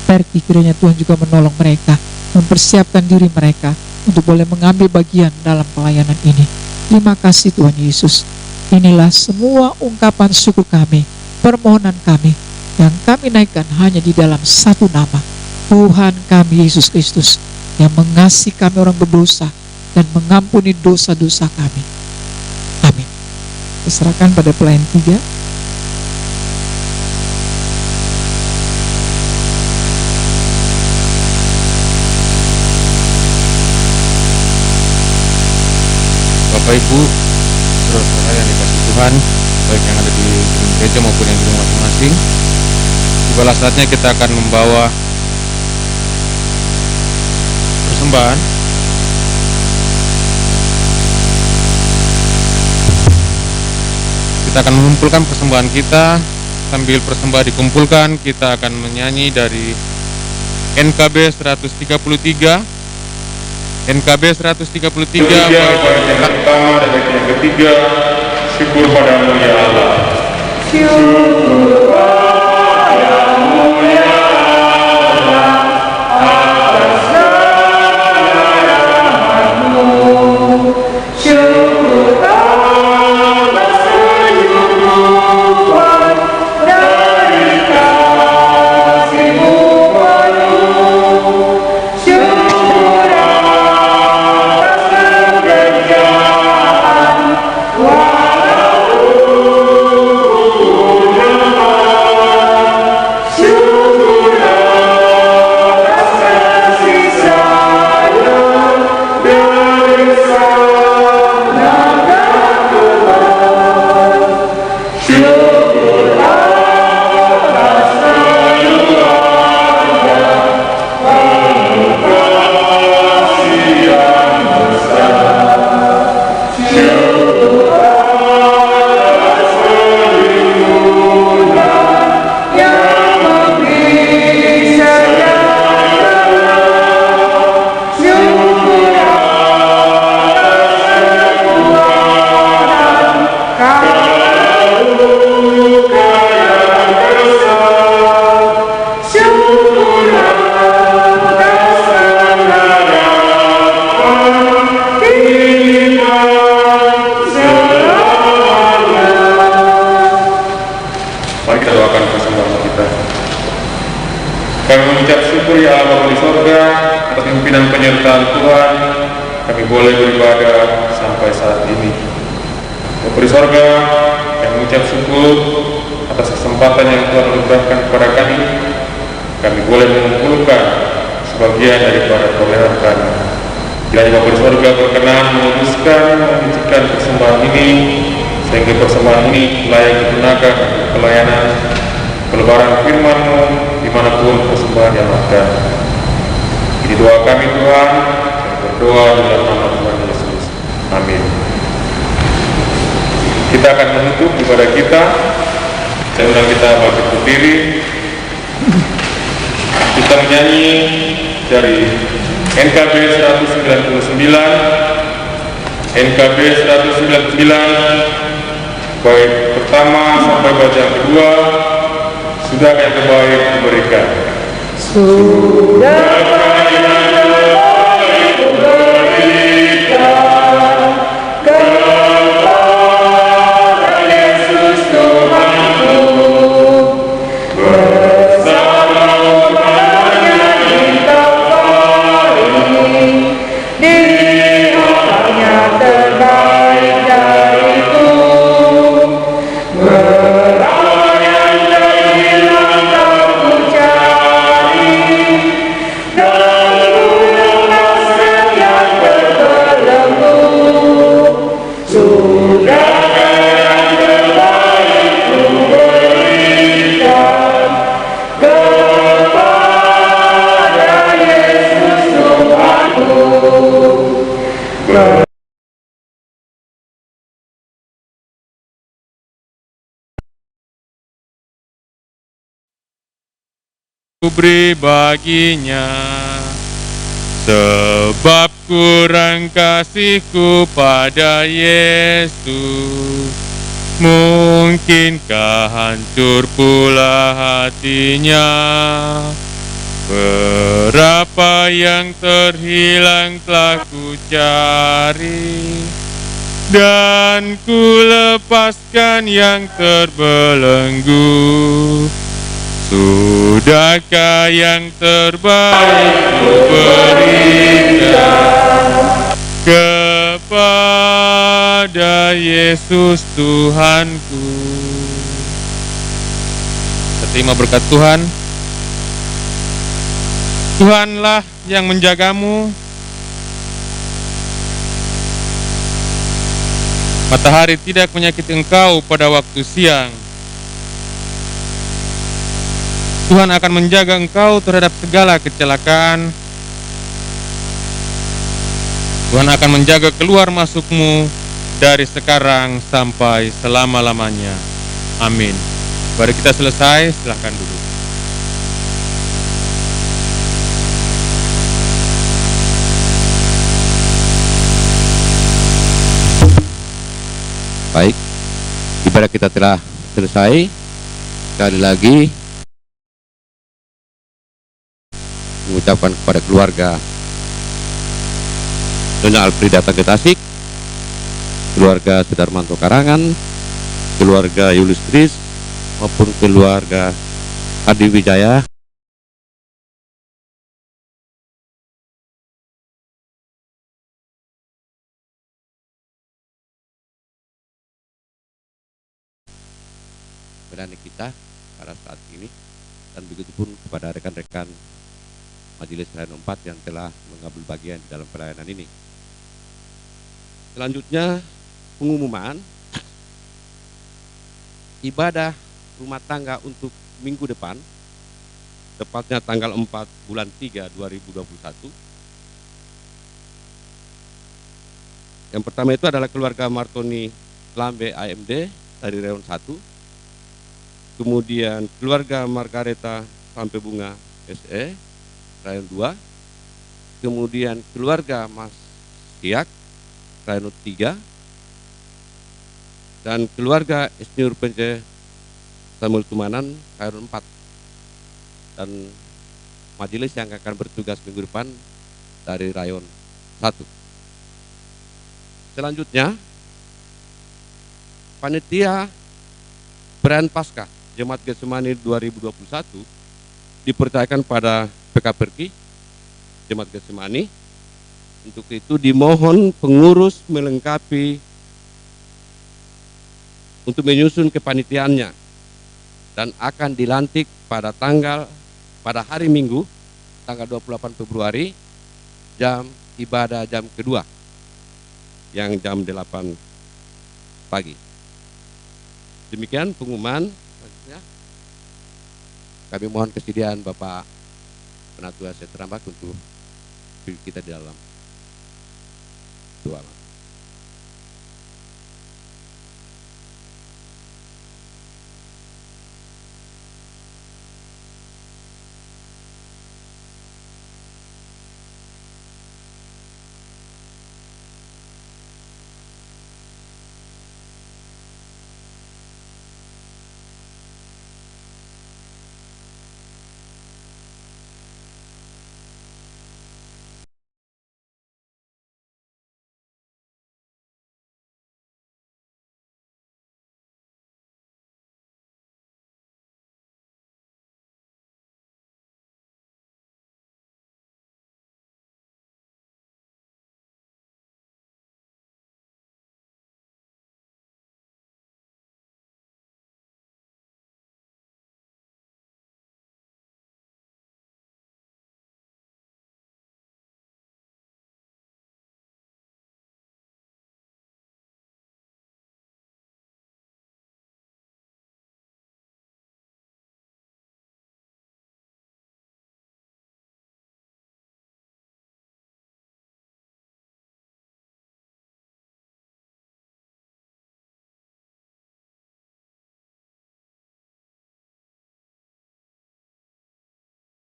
Perti, kiranya Tuhan juga menolong mereka, mempersiapkan diri mereka untuk boleh mengambil bagian dalam pelayanan ini. Terima kasih Tuhan Yesus. Inilah semua ungkapan syukur kami, permohonan kami, yang kami naikkan hanya di dalam satu nama, Tuhan kami Yesus Kristus, yang mengasihi kami orang berdosa dan mengampuni dosa-dosa kami. Amin. Diserahkan pada pelayan 3. Bapak Ibu, saudara-saudara yang dikasihi Tuhan, baik yang ada di gedung gereja maupun yang di rumah masing-masing, tibalah saatnya kita akan membawa persembahan. Kita akan mengumpulkan persembahan kita. Sambil persembahan dikumpulkan, kita akan menyanyi dari NKB 133. NKB 133 bait yang pertama dan bait yang ketiga, syukur padamu ya Allah. Syukur padamu ya Allah atas segala rahmat-Mu. Syukur atas penyembuhan dari kasih-Mu penuh. Syukur atas pekerjaan walaupun lemah. Syukur atas kasih sayang dari sana dan Tuhan. Syukur atas keluarga penuh kasih yang besar. Syukur atas perlindungan yang bisa nyata. Syukur atas kekuatan luka yang besar. Syukur atas pengharapan kehidupan selamanya. Mari kita doakan persembahan kita. Kami mengucap syukur ya Allah Bapa di sorga atas pimpinan penyertaan Tuhan. Kami boleh beribadah sampai saat ini. Bapa di sorga, kami mengucap syukur atas kesempatan yang Tuhan anugerahkan kepada kami. Kami boleh mengumpulkan sebagian daripada perolehan kami. Kiranya Bapa di sorga berkenan memutuskan mengizinkan persembahan ini, sehingga persembahan ini layak digunakan untuk pelayanan pelebaran firman-Mu dimanapun persembahan yang ada. Ini doa kami Tuhan, kami berdoa dalam nama Tuhan Yesus. Amin. Kita akan menutup ibadah kita. Saya undang kita bangkit berdiri. Kita menyanyi dari NKB 199, NKB 199, bait pertama sampai bait yang kedua. Sudah yang terbaik diberikan. Sudah yang terbaik diberikan kepada Yesus Tuhanku. Bersama umatnya di Kalvari, di hatinya terbaik dariku. Berlayar terhilang tak ku cari, dan gunung pasir yang berbelenggu. Sudah yang terbaik ku berikan kepada Yesus Tuhanku. beri baginya. Sebab kurang kasihku pada Yesus, mungkinkah hancur pula hatinya? Berapa yang terhilang telah ku cari, dan ku lepaskan yang terbelenggu. Sudahkah yang terbaik ku berikan kepada Yesus Tuhanku? Terima berkat Tuhan. Tuhanlah yang menjagamu. Matahari tidak menyakiti engkau pada waktu siang. Tuhan akan menjaga engkau terhadap segala kecelakaan. Tuhan akan menjaga keluar masukmu dari sekarang sampai selama-lamanya. Amin. Mari kita selesai, silahkan duduk. Baik, ibadah kita telah selesai. Sekali lagi mengucapkan kepada keluarga Nyonya Alfrida Tage Tasik, keluarga Sudarmanto Karangan, keluarga Yulius Tris, maupun keluarga Adi Wijaya, melayani kita pada saat ini, dan begitu pun kepada rekan-rekan Majelis Pelayanan 4 yang telah mengambil bagian di dalam pelayanan ini. Selanjutnya pengumuman ibadah rumah tangga untuk minggu depan, tepatnya tanggal 4 bulan 3 2021. Yang pertama itu adalah keluarga Martoni Lambe AMD dari Reon 1, kemudian keluarga Margareta Sampai Bunga SE Rayon 2, kemudian keluarga Mas Siak Rayon 3, dan keluarga Insinyur Pence Samuel Tumanan Rayon 4, dan majelis yang akan bertugas minggu depan dari Rayon 1. Selanjutnya panitia perayaan Paskah Jemaat Getsemani 2021 dipercayakan pada PKPRKI Jemaat Getsemani. Untuk itu dimohon pengurus melengkapi untuk menyusun kepanitiaannya, dan akan dilantik pada hari Minggu tanggal 28 Februari ibadah jam kedua yang jam 8 pagi. Demikian pengumuman. Kami mohon kesediaan Bapak Penatua Setrambak untuk kita di dalam doa.